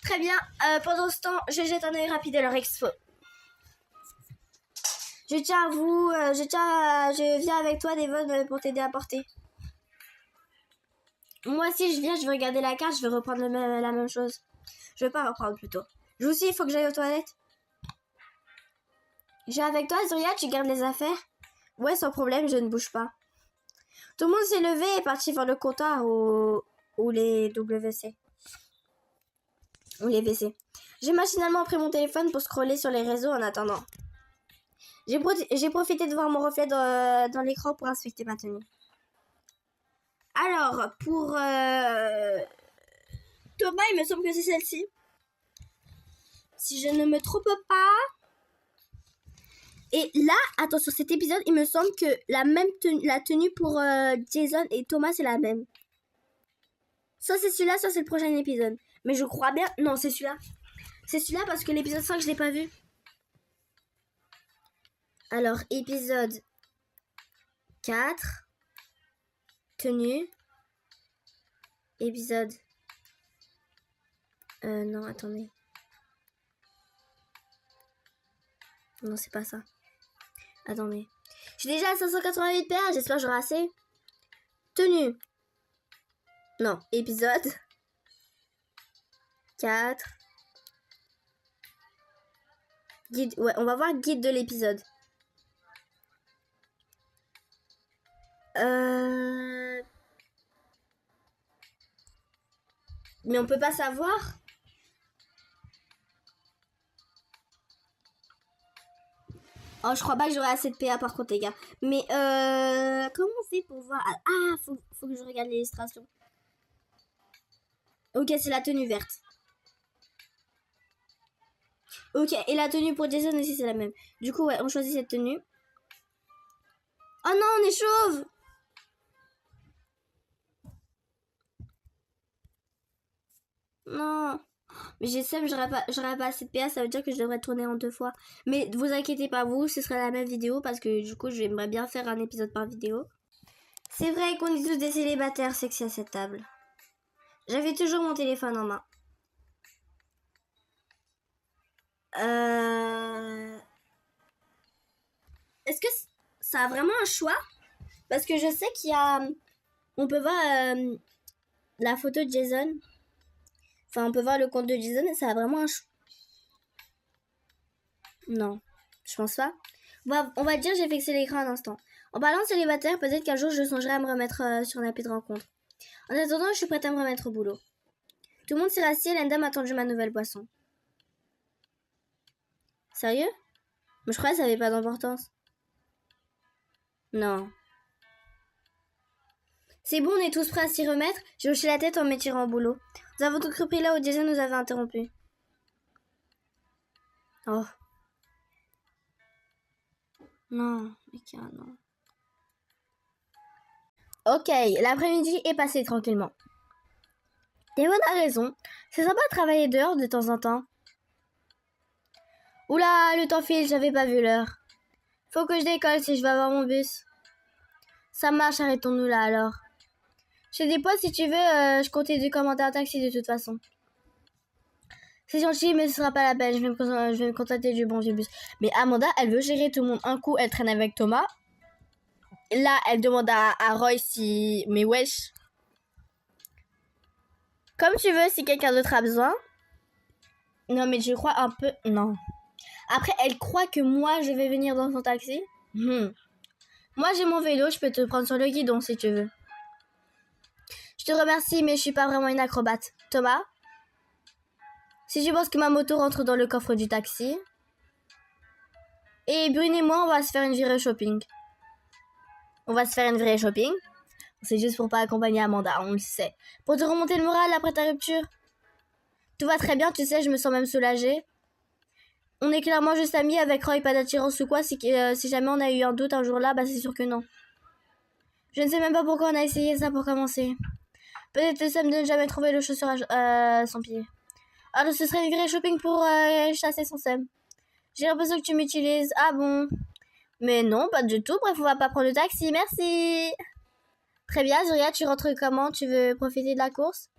Très bien. Pendant ce temps, je jette un œil rapide à leur expo. Je viens avec toi, Devon, pour t'aider à porter. Moi aussi, je vais regarder la carte, je vais reprendre la même chose. Je vais pas reprendre plutôt. Je aussi, il faut que j'aille aux toilettes. Je vais avec toi, Zuria, tu gardes les affaires? Ouais, sans problème, je ne bouge pas. Tout le monde s'est levé et est parti vers le comptoir ou les WC. Ou les WC. J'ai machinalement pris mon téléphone pour scroller sur les réseaux en attendant. J'ai profité de voir mon reflet dans l'écran pour inspecter ma tenue. Alors, pour Thomas, il me semble que c'est celle-ci. Si je ne me trompe pas. Et là, attention, cet épisode, il me semble que la tenue pour Jason et Thomas, c'est la même. Soit c'est celui-là, soit c'est le prochain épisode. Mais je crois bien... Non, c'est celui-là. C'est celui-là parce que l'épisode 5, je l'ai pas vu. Alors, épisode 4. Tenue. Épisode... non, attendez. Non, c'est pas ça. Attendez. Je suis déjà à 588 PA, j'espère que j'aurai assez. Tenue. Non, épisode 4. Guide, ouais, on va voir guide de l'épisode. Mais on peut pas savoir. Oh, je crois pas que j'aurai assez de PA par contre, les gars. Mais comment on fait pour voir? Ah, faut que je regarde l'illustration. Ok, c'est la tenue verte. Ok, et la tenue pour Jason aussi, c'est la même. Du coup, ouais, on choisit cette tenue. Oh non, on est chauve! Non. Mais j'ai seum, j'aurais pas assez de PA, ça veut dire que je devrais tourner en 2 fois. Mais vous inquiétez pas, vous, ce sera la même vidéo parce que du coup, j'aimerais bien faire un épisode par vidéo. C'est vrai qu'on est tous des célibataires sexy à cette table. J'avais toujours mon téléphone en main. Est-ce que ça a vraiment un choix? Parce que je sais qu'il y a... On peut voir la photo de Jason. Enfin, on peut voir le compte de Jason et ça a vraiment un choix. Non, je pense pas. On va dire j'ai fixé l'écran un instant. En parlant de célibataire, peut-être qu'un jour je songerai à me remettre sur un appui de rencontre. En attendant, je suis prête à me remettre au boulot. Tout le monde s'est rassis et Linda m'a tendu ma nouvelle boisson. Sérieux? Mais je croyais que ça avait pas d'importance. Non. C'est bon, on est tous prêts à s'y remettre. J'ai hoché la tête en m'étirant au boulot. Nous avons tout repris là où Jason nous avait interrompu. Oh. Non, mais non. Ok, l'après-midi est passé tranquillement. Devon a raison. C'est sympa de travailler dehors de temps en temps. Oula, le temps file, j'avais pas vu l'heure. Faut que je décolle si je vais avoir mon bus. Ça marche, arrêtons-nous là alors. J'ai des potes si tu veux, je comptais de commander un taxi de toute façon. C'est gentil, mais ce sera pas la peine, je vais me contenter du bon vieux bus. Mais Amanda, elle veut gérer tout le monde. Un coup, elle traîne avec Thomas. Là, elle demande à Roy si... Mais wesh. Comme tu veux, si quelqu'un d'autre a besoin. Non, mais je crois un peu... Non. Après, elle croit que moi, je vais venir dans son taxi. Moi, j'ai mon vélo, je peux te prendre sur le guidon si tu veux. Je te remercie, mais je suis pas vraiment une acrobate. Thomas? Si tu penses que ma moto rentre dans le coffre du taxi... Et Brune et moi, on va se faire une virée shopping. C'est juste pour pas accompagner Amanda, on le sait. Pour te remonter le moral après ta rupture. Tout va très bien, tu sais, je me sens même soulagée. On est clairement juste amis avec Roy, pas d'attirance ou quoi. Si jamais on a eu un doute un jour là, bah c'est sûr que non. Je ne sais même pas pourquoi on a essayé ça pour commencer. Peut-être le somme de ne jamais trouver le chaussure à son pied. Alors ce serait une vraie shopping pour chasser son seum. J'ai l'impression que tu m'utilises. Ah bon? Mais non, pas du tout. Bref, on va pas prendre le taxi, merci. Très bien, Zoria, tu rentres comment? Tu veux profiter de la course?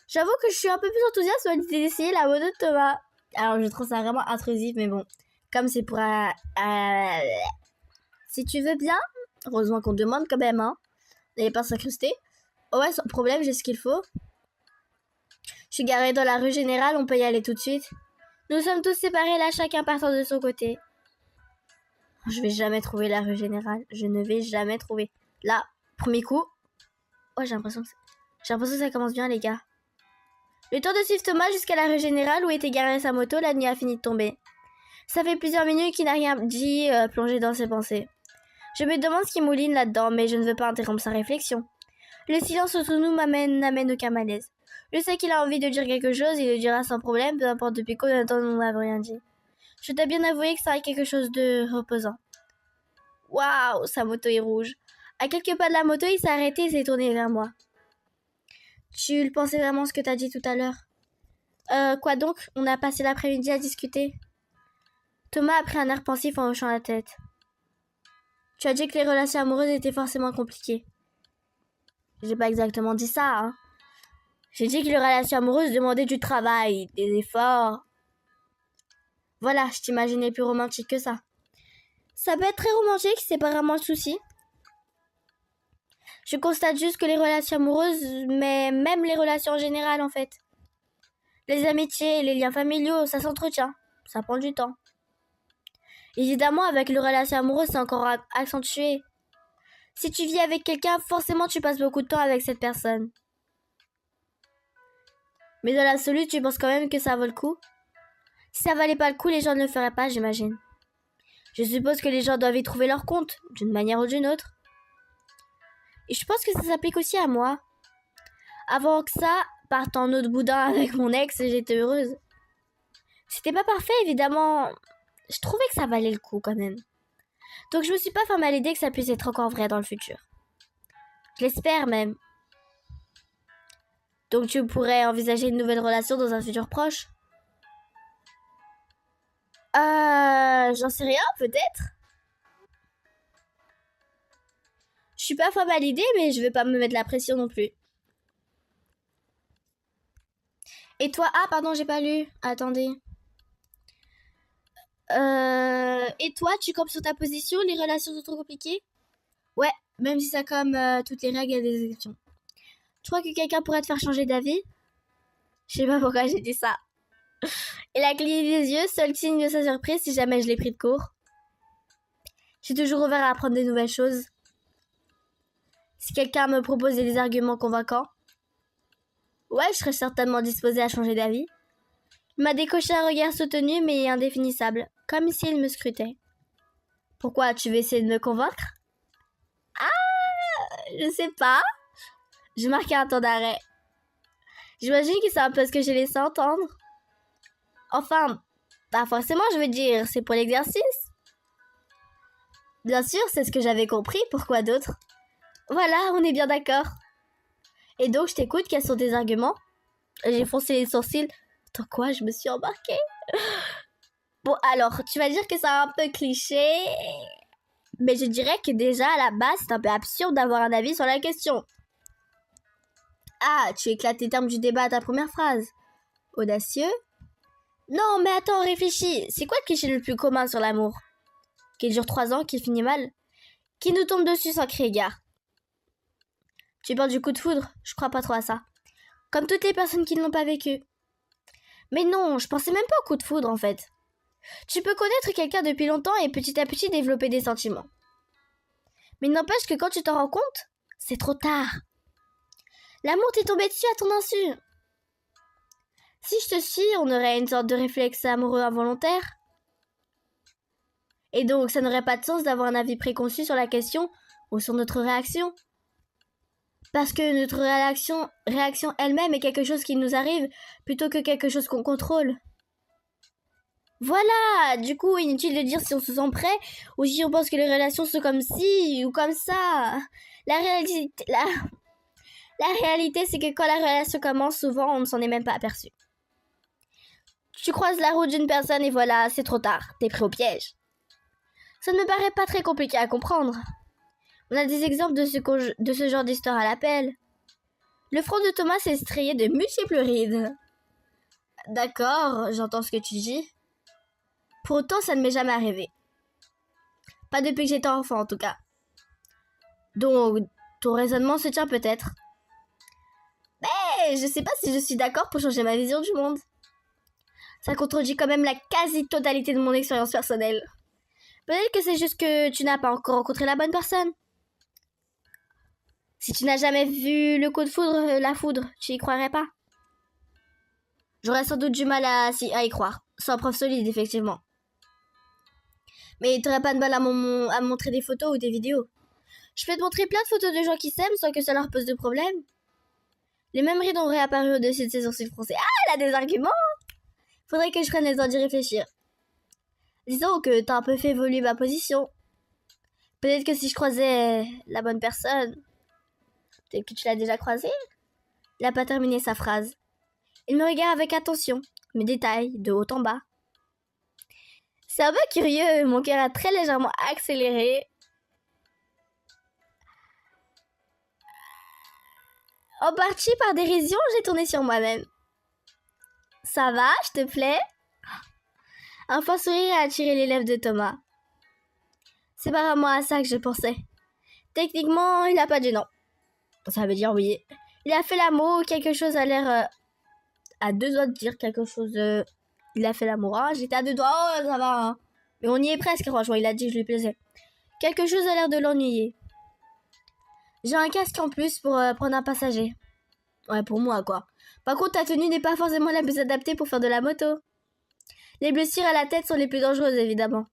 J'avoue que je suis un peu plus enthousiaste à l'idée d'essayer la moto de Thomas. Alors je trouve ça vraiment intrusif, mais bon. Comme c'est pour... si tu veux bien, heureusement qu'on demande quand même, hein. N'allez pas s'incruster. Oh ouais, sans problème, j'ai ce qu'il faut. Je suis garée dans la rue Générale, on peut y aller tout de suite. Nous sommes tous séparés là, chacun partant de son côté. Je vais jamais trouver la rue Générale. Je ne vais jamais trouver. Là, premier coup. Oh, j'ai l'impression que ça commence bien, les gars. Le temps de suivre Thomas jusqu'à la rue Générale où était garée sa moto, la nuit a fini de tomber. Ça fait plusieurs minutes qu'il n'a rien dit, plongé dans ses pensées. Je me demande ce qui mouline là-dedans, mais je ne veux pas interrompre sa réflexion. Le silence autour de nous n'amène aucun malaise. Je sais qu'il a envie de dire quelque chose, il le dira sans problème, peu importe depuis combien de temps nous n'avons rien dit. Je dois bien avouer que ça a quelque chose de reposant. Waouh, sa moto est rouge. À quelques pas de la moto, il s'est arrêté et s'est tourné vers moi. Tu le pensais vraiment ce que t'as dit tout à l'heure? Quoi donc? On a passé l'après-midi à discuter. Thomas a pris un air pensif en hochant la tête. Tu as dit que les relations amoureuses étaient forcément compliquées. J'ai pas exactement dit ça, hein. J'ai dit que les relations amoureuses demandaient du travail, des efforts. Voilà, je t'imaginais plus romantique que ça. Ça peut être très romantique, c'est pas vraiment le souci. Je constate juste que les relations amoureuses, mais même les relations en général en fait. Les amitiés, les liens familiaux, ça s'entretient. Ça prend du temps. Évidemment, avec les relations amoureuses, c'est encore accentué. Si tu vis avec quelqu'un, forcément tu passes beaucoup de temps avec cette personne. Mais dans l'absolu, tu penses quand même que ça vaut le coup? Si ça valait pas le coup, les gens ne le feraient pas, j'imagine. Je suppose que les gens doivent y trouver leur compte, d'une manière ou d'une autre. Et je pense que ça s'applique aussi à moi. Avant que ça, partant en autre boudin avec mon ex, j'étais heureuse. C'était pas parfait, évidemment. Je trouvais que ça valait le coup, quand même. Donc je me suis pas fermée à l'idée que ça puisse être encore vrai dans le futur. Je l'espère même. Donc tu pourrais envisager une nouvelle relation dans un futur proche? J'en sais rien, peut-être. Je suis pas fermée à l'idée, mais je vais pas me mettre la pression non plus. Et toi? Ah, pardon, j'ai pas lu. Attendez. Et toi, tu campes sur ta position? Les relations sont trop compliquées? Ouais, même si ça comme toutes les règles, il y a des exceptions. Tu crois que quelqu'un pourrait te faire changer d'avis? Je sais pas pourquoi j'ai dit ça. Il a cligné des yeux, seul signe de sa surprise si jamais je l'ai pris de court. J'ai toujours ouvert à apprendre des nouvelles choses. Si quelqu'un me proposait des arguments convaincants, ouais, je serais certainement disposée à changer d'avis. Il m'a décoché un regard soutenu mais indéfinissable, comme s'il me scrutait. Pourquoi, tu veux essayer de me convaincre? Ah, je sais pas. Je marquais un temps d'arrêt. J'imagine que c'est un peu ce que j'ai laissé entendre. Enfin, pas forcément, je veux dire, c'est pour l'exercice. Bien sûr, c'est ce que j'avais compris, pourquoi d'autre? Voilà, on est bien d'accord. Et donc, je t'écoute, quels sont tes arguments? J'ai foncé les sourcils. Dans quoi je me suis embarquée? Bon, alors, tu vas dire que c'est un peu cliché, mais je dirais que déjà, à la base, c'est un peu absurde d'avoir un avis sur la question. Ah, tu éclates les termes du débat à ta première phrase. Audacieux? Non, mais attends, réfléchis. C'est quoi le cliché le plus commun sur l'amour? Qu'il dure 3 ans, qu'il finit mal? Qui nous tombe dessus sans crier gare? Tu parles du coup de foudre? Je crois pas trop à ça. Comme toutes les personnes qui ne l'ont pas vécu. Mais non, je pensais même pas au coup de foudre en fait. Tu peux connaître quelqu'un depuis longtemps et petit à petit développer des sentiments. Mais n'empêche que quand tu t'en rends compte, c'est trop tard. L'amour t'est tombé dessus à ton insu. Si je te suis, on aurait une sorte de réflexe amoureux involontaire. Et donc, ça n'aurait pas de sens d'avoir un avis préconçu sur la question ou sur notre réaction. Parce que notre réaction elle-même est quelque chose qui nous arrive plutôt que quelque chose qu'on contrôle. Voilà, du coup, inutile de dire si on se sent prêt ou si on pense que les relations sont comme ci ou comme ça. La réalité, c'est que quand la relation commence, souvent, on ne s'en est même pas aperçu. Tu croises la route d'une personne et voilà, c'est trop tard, t'es pris au piège. Ça ne me paraît pas très compliqué à comprendre. On a des exemples de ce genre d'histoire à l'appel. Le front de Thomas s'est strié de multiples rides. D'accord, j'entends ce que tu dis. Pour autant, ça ne m'est jamais arrivé. Pas depuis que j'étais enfant, en tout cas. Donc, ton raisonnement se tient peut-être. Mais je sais pas si je suis d'accord pour changer ma vision du monde. Ça contredit quand même la quasi-totalité de mon expérience personnelle. Peut-être que c'est juste que tu n'as pas encore rencontré la bonne personne. Si tu n'as jamais vu le coup de foudre, la foudre, tu y croirais pas? J'aurais sans doute du mal à y croire. Sans preuve solide, effectivement. Mais t'aurais pas de mal à me montrer des photos ou des vidéos. Je peux te montrer plein de photos de gens qui s'aiment sans que ça leur pose de problème. Les mêmes rides ont réapparu au-dessus de ses sourcils froncés. Ah, elle a des arguments! Faudrait que je prenne le temps d'y réfléchir. Disons que t'as un peu fait évoluer ma position. Peut-être que si je croisais la bonne personne... Peut-être que tu l'as déjà croisée? Il n'a pas terminé sa phrase. Il me regarde avec attention, me détaille de haut en bas. C'est un peu curieux, mon cœur a très légèrement accéléré. En partie par dérision, j'ai tourné sur moi-même. Ça va, je te plais? Un fort sourire a attiré les lèvres de Thomas. C'est pas vraiment à ça que je pensais. Techniquement, il n'a pas dit non. Ça veut dire oui. Il a fait l'amour, quelque chose a l'air... à deux doigts de dire quelque chose... il a fait l'amour, hein. J'étais à deux doigts, oh ça va, hein. Mais on y est presque, franchement, il a dit que je lui plaisais. Quelque chose a l'air de l'ennuyer. J'ai un casque en plus pour prendre un passager. Ouais, pour moi, quoi. Par contre, ta tenue n'est pas forcément la plus adaptée pour faire de la moto. Les blessures à la tête sont les plus dangereuses, évidemment.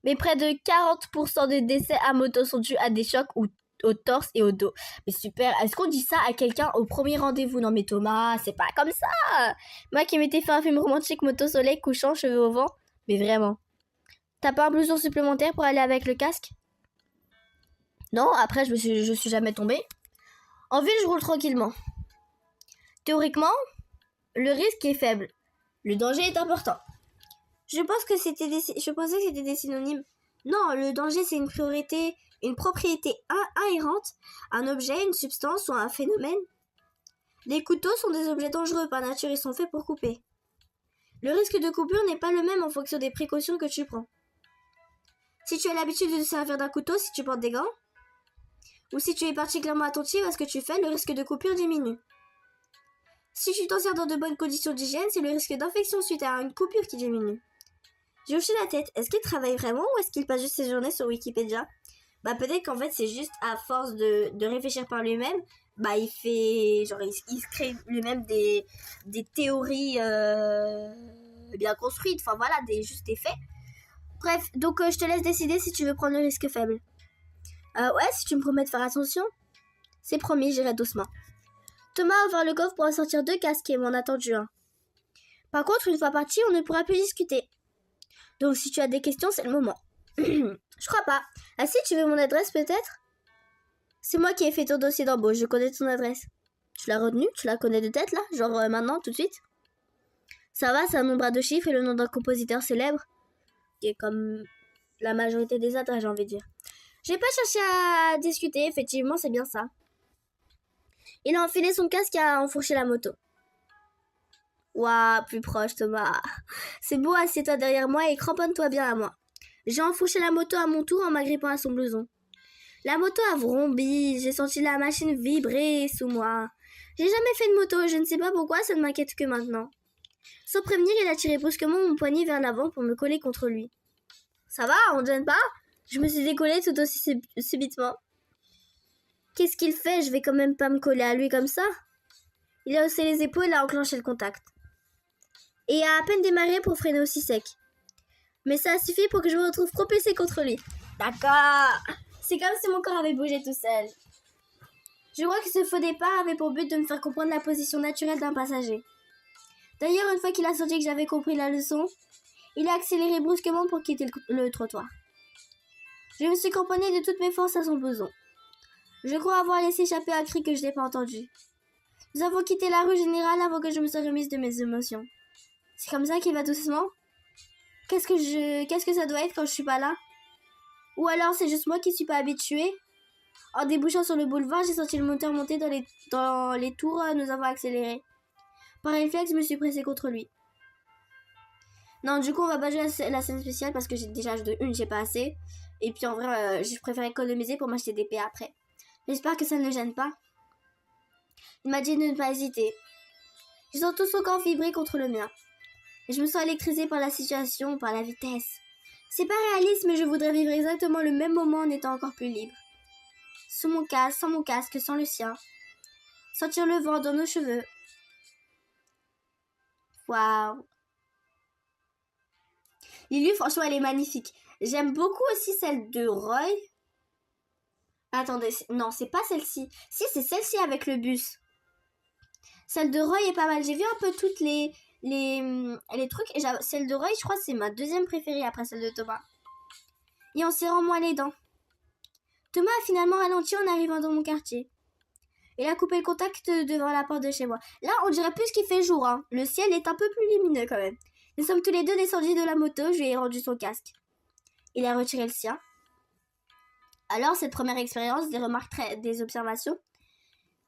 Mais près de 40% des décès à moto sont dus à des chocs ou au torse et au dos. Mais super, est-ce qu'on dit ça à quelqu'un au premier rendez-vous? Non mais Thomas, c'est pas comme ça. Moi qui m'étais fait un film romantique moto soleil couchant, cheveux au vent. Mais vraiment. T'as pas un blouson supplémentaire pour aller avec le casque? Non, après je suis jamais tombée. En ville, je roule tranquillement. Théoriquement, le risque est faible. Le danger est important. Je pensais que c'était des synonymes. Non, le danger c'est une propriété inhérente, un objet, une substance ou un phénomène. Les couteaux sont des objets dangereux par nature, ils sont faits pour couper. Le risque de coupure n'est pas le même en fonction des précautions que tu prends. Si tu as l'habitude de te servir d'un couteau, si tu portes des gants, ou si tu es particulièrement attentif à ce que tu fais, le risque de coupure diminue. Si tu t'en sers dans de bonnes conditions d'hygiène, c'est le risque d'infection suite à une coupure qui diminue. J'ai hoché la tête. Est-ce qu'il travaille vraiment ou est-ce qu'il passe juste ses journées sur Wikipédia? Bah peut-être qu'en fait c'est juste à force de réfléchir par lui-même, bah il fait genre il se crée lui-même des théories bien construites, enfin voilà, juste des faits. Bref, donc je te laisse décider si tu veux prendre le risque faible. Ouais, si tu me promets de faire attention. C'est promis, j'irai doucement. Thomas a ouvert le coffre pour en sortir 2 casques et m'en a tendu un. Par contre, une fois parti, on ne pourra plus discuter. Donc si tu as des questions, c'est le moment. Je crois pas. Ah si, tu veux mon adresse peut-être? C'est moi qui ai fait ton dossier d'embauche, je connais ton adresse. Tu l'as retenue? Tu la connais de tête là? Genre maintenant, tout de suite? Ça va, c'est un nombre à 2 chiffres et le nom d'un compositeur célèbre. Qui est comme la majorité des adresses, j'ai envie de dire. J'ai pas cherché à discuter, effectivement, c'est bien ça. Il a enfilé son casque et a enfourché la moto. Ouah, plus proche Thomas. C'est beau, assieds-toi derrière moi et cramponne-toi bien à moi. J'ai enfourché la moto à mon tour en m'agrippant à son blouson. La moto a vrombi, j'ai senti la machine vibrer sous moi. J'ai jamais fait de moto, je ne sais pas pourquoi, ça ne m'inquiète que maintenant. Sans prévenir, il a tiré brusquement mon poignet vers l'avant pour me coller contre lui. Ça va, on ne gêne pas? Je me suis décollée tout aussi subitement. Qu'est-ce qu'il fait? Je vais quand même pas me coller à lui comme ça. Il a haussé les épaules et a enclenché le contact. Et a à peine démarré pour freiner aussi sec. Mais ça a suffi pour que je me retrouve propulsée contre lui. D'accord. C'est comme si mon corps avait bougé tout seul. Je crois que ce faux départ avait pour but de me faire comprendre la position naturelle d'un passager. D'ailleurs, une fois qu'il a senti que j'avais compris la leçon, il a accéléré brusquement pour quitter le trottoir. Je me suis cramponnée de toutes mes forces à son blouson. Je crois avoir laissé échapper un cri que je n'ai pas entendu. Nous avons quitté la rue générale avant que je me sois remise de mes émotions. C'est comme ça qu'il va doucement. Qu'est-ce que ça doit être quand je suis pas là? Ou alors c'est juste moi qui suis pas habituée. En débouchant sur le boulevard, j'ai senti le moteur monter dans les tours, nous avons accéléré. Par réflexe, je me suis pressée contre lui. Non, du coup, on va pas jouer la scène spéciale parce que j'ai pas assez. Et puis en vrai, je préfère économiser pour m'acheter des PA après. J'espère que ça ne le gêne pas. Il m'a dit de ne pas hésiter. Je sens tout son corps vibrer contre le mien. Et je me sens électrisée par la situation, par la vitesse. C'est pas réaliste, mais je voudrais vivre exactement le même moment en étant encore plus libre. Sans mon casque, sans le sien. Sentir le vent dans nos cheveux. Waouh. Lulu, franchement, elle est magnifique. J'aime beaucoup aussi celle de Roy. Attendez, non, c'est pas celle-ci. Si, c'est celle-ci avec le bus. Celle de Roy est pas mal. J'ai vu un peu toutes les trucs. Et celle de Roy, je crois que c'est ma deuxième préférée après celle de Thomas. Et en serrant moi les dents. Thomas a finalement ralenti en arrivant dans mon quartier. Il a coupé le contact devant la porte de chez moi. Là, on dirait plus qu'il fait jour. Hein. Le ciel est un peu plus lumineux quand même. Nous sommes tous les deux descendus de la moto. Je lui ai rendu son casque. Il a retiré le sien. Alors, cette première expérience, des remarques, des observations,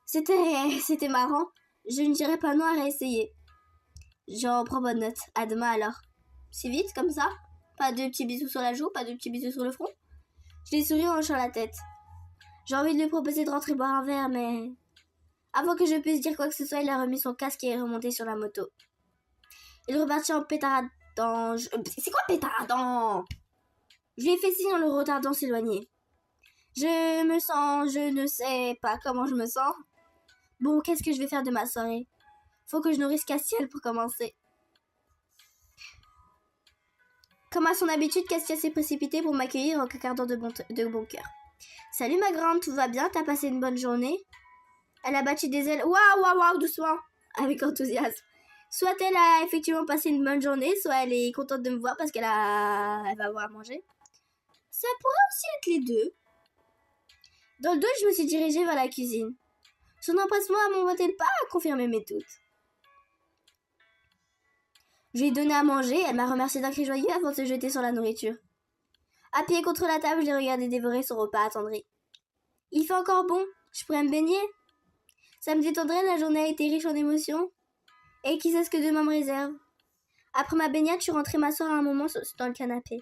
c'était marrant. Je ne dirais pas non à réessayer. J'en prends bonne note. À demain alors. Si vite, comme ça? Pas de petits bisous sur la joue, pas de petits bisous sur le front? Je l'ai souri en hochant la tête. J'ai envie de lui proposer de rentrer boire un verre, mais... Avant que je puisse dire quoi que ce soit, il a remis son casque et est remonté sur la moto. Il repartit en pétaradant. C'est quoi pétaradant? Je lui ai fait signe en le retardant s'éloigner. Je ne sais pas comment je me sens. Bon, qu'est-ce que je vais faire de ma soirée? Faut que je nourrisse Castiel pour commencer. Comme à son habitude, Castiel s'est précipité pour m'accueillir en cacardant de bon cœur. Salut ma grande, tout va bien? T'as passé une bonne journée? Elle a battu des ailes. Waouh, doucement. Avec enthousiasme. Soit elle a effectivement passé une bonne journée, soit elle est contente de me voir parce elle va avoir à manger. Ça pourrait aussi être les deux. Dans le doute, je me suis dirigée vers la cuisine. Son empressement à m'emboîter le pas a confirmé mes doutes. Je lui ai donné à manger, elle m'a remercié d'un cri joyeux avant de se jeter sur la nourriture. Appuyée contre la table, je l'ai regardé dévorer son repas attendri. Il fait encore bon, je pourrais me baigner. Ça me détendrait, la journée a été riche en émotions. Et qui sait ce que demain me réserve? Après ma baignade, je suis rentrée m'asseoir à un moment dans le canapé.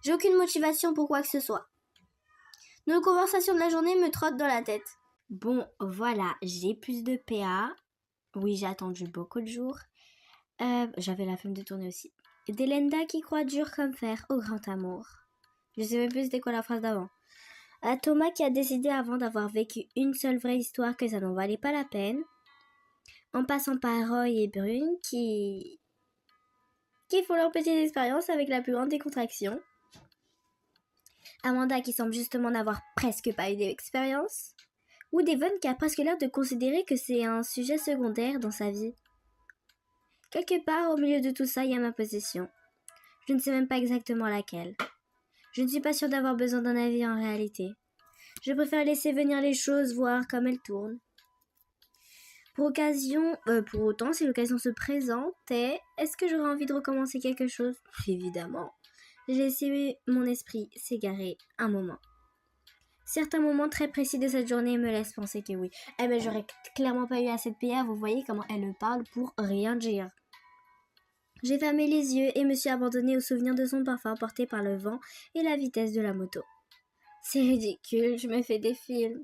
J'ai aucune motivation pour quoi que ce soit. Nos conversations de la journée me trottent dans la tête. Bon, voilà, j'ai plus de PA. Oui, j'ai attendu beaucoup de jours. J'avais la flemme de tourner aussi. Delenda qui croit dur comme fer au grand amour. Je sais même plus c'était quoi la phrase d'avant. Thomas qui a décidé avant d'avoir vécu une seule vraie histoire que ça n'en valait pas la peine. En passant par Roy et Brune qui font leur petite expérience avec la plus grande décontraction. Amanda qui semble justement n'avoir presque pas eu d'expérience. Ou Devon qui a presque l'air de considérer que c'est un sujet secondaire dans sa vie. Quelque part au milieu de tout ça, il y a ma position. Je ne sais même pas exactement laquelle. Je ne suis pas sûre d'avoir besoin d'un avis en réalité. Je préfère laisser venir les choses, voir comme elles tournent. Pour autant, si l'occasion se présentait, est-ce que j'aurais envie de recommencer quelque chose? Évidemment. J'ai laissé mon esprit s'égarer un moment. Certains moments très précis de cette journée me laissent penser que oui. Eh ben, j'aurais clairement pas eu assez de PA, vous voyez comment elle me parle pour rien dire. J'ai fermé les yeux et me suis abandonnée au souvenir de son parfum porté par le vent et la vitesse de la moto. C'est ridicule, je me fais des films.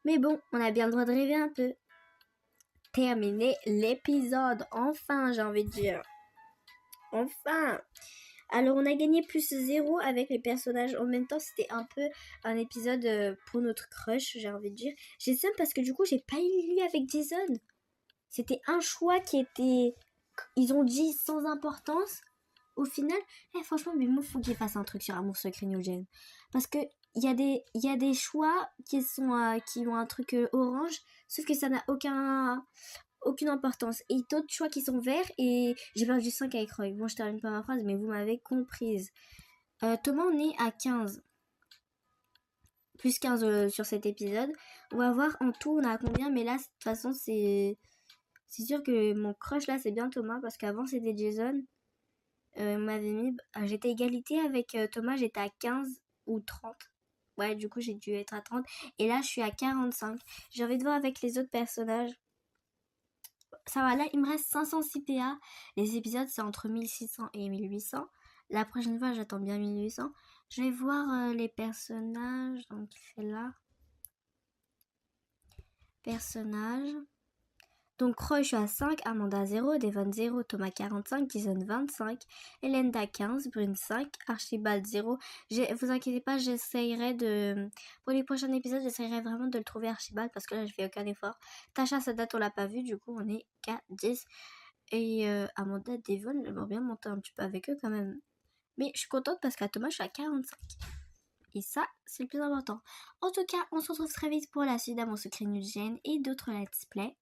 Mais bon, on a bien le droit de rêver un peu. Terminé l'épisode, enfin j'ai envie de dire. Enfin. Alors on a gagné plus 0 avec les personnages. En même temps c'était un peu un épisode pour notre crush, j'ai envie de dire. J'ai ça parce que du coup j'ai pas eu lui avec Jason. C'était un choix qui était... Ils ont dit sans importance. Au final, franchement, mais moi faut qu'il fasse un truc sur Amour Secret New Gen. Parce que il y a des choix qui ont un truc orange, sauf que ça n'a aucune importance. Et d'autres choix qui sont verts et j'ai perdu 5 avec Roy. Bon, je termine pas ma phrase, mais vous m'avez comprise. Thomas, on est à 15. Plus 15 sur cet épisode. On va voir en tout, on a combien, mais là, de toute façon, c'est C'est sûr que mon crush là, c'est bien Thomas, parce qu'avant c'était Jason. Il m'avait mis... J'étais égalité avec Thomas, j'étais à 15 ou 30. Ouais, du coup, j'ai dû être à 30. Et là, je suis à 45. J'ai envie de voir avec les autres personnages. Ça va, là, il me reste 506 PA. Les épisodes, c'est entre 1600 et 1800. La prochaine fois, j'attends bien 1800. Je vais voir les personnages. Donc, c'est là. Personnages. Donc, Roy, je suis à 5, Amanda 0, Devon 0, Thomas 45, Jason 25, Elenda 15, Brune 5, Archibald 0. Vous inquiétez pas, j'essayerai de... Pour les prochains épisodes, j'essayerai vraiment de le trouver Archibald parce que là, je fais aucun effort. Tasha, sa date, on l'a pas vu, du coup, on est qu'à 10. Et Amanda, Devon, j'aimerais bien monter un petit peu avec eux quand même. Mais je suis contente parce qu'à Thomas, je suis à 45. Et ça, c'est le plus important. En tout cas, on se retrouve très vite pour la suite d'Amour Secret New Gen et d'autres let's play.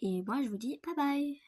Et moi, je vous dis bye bye.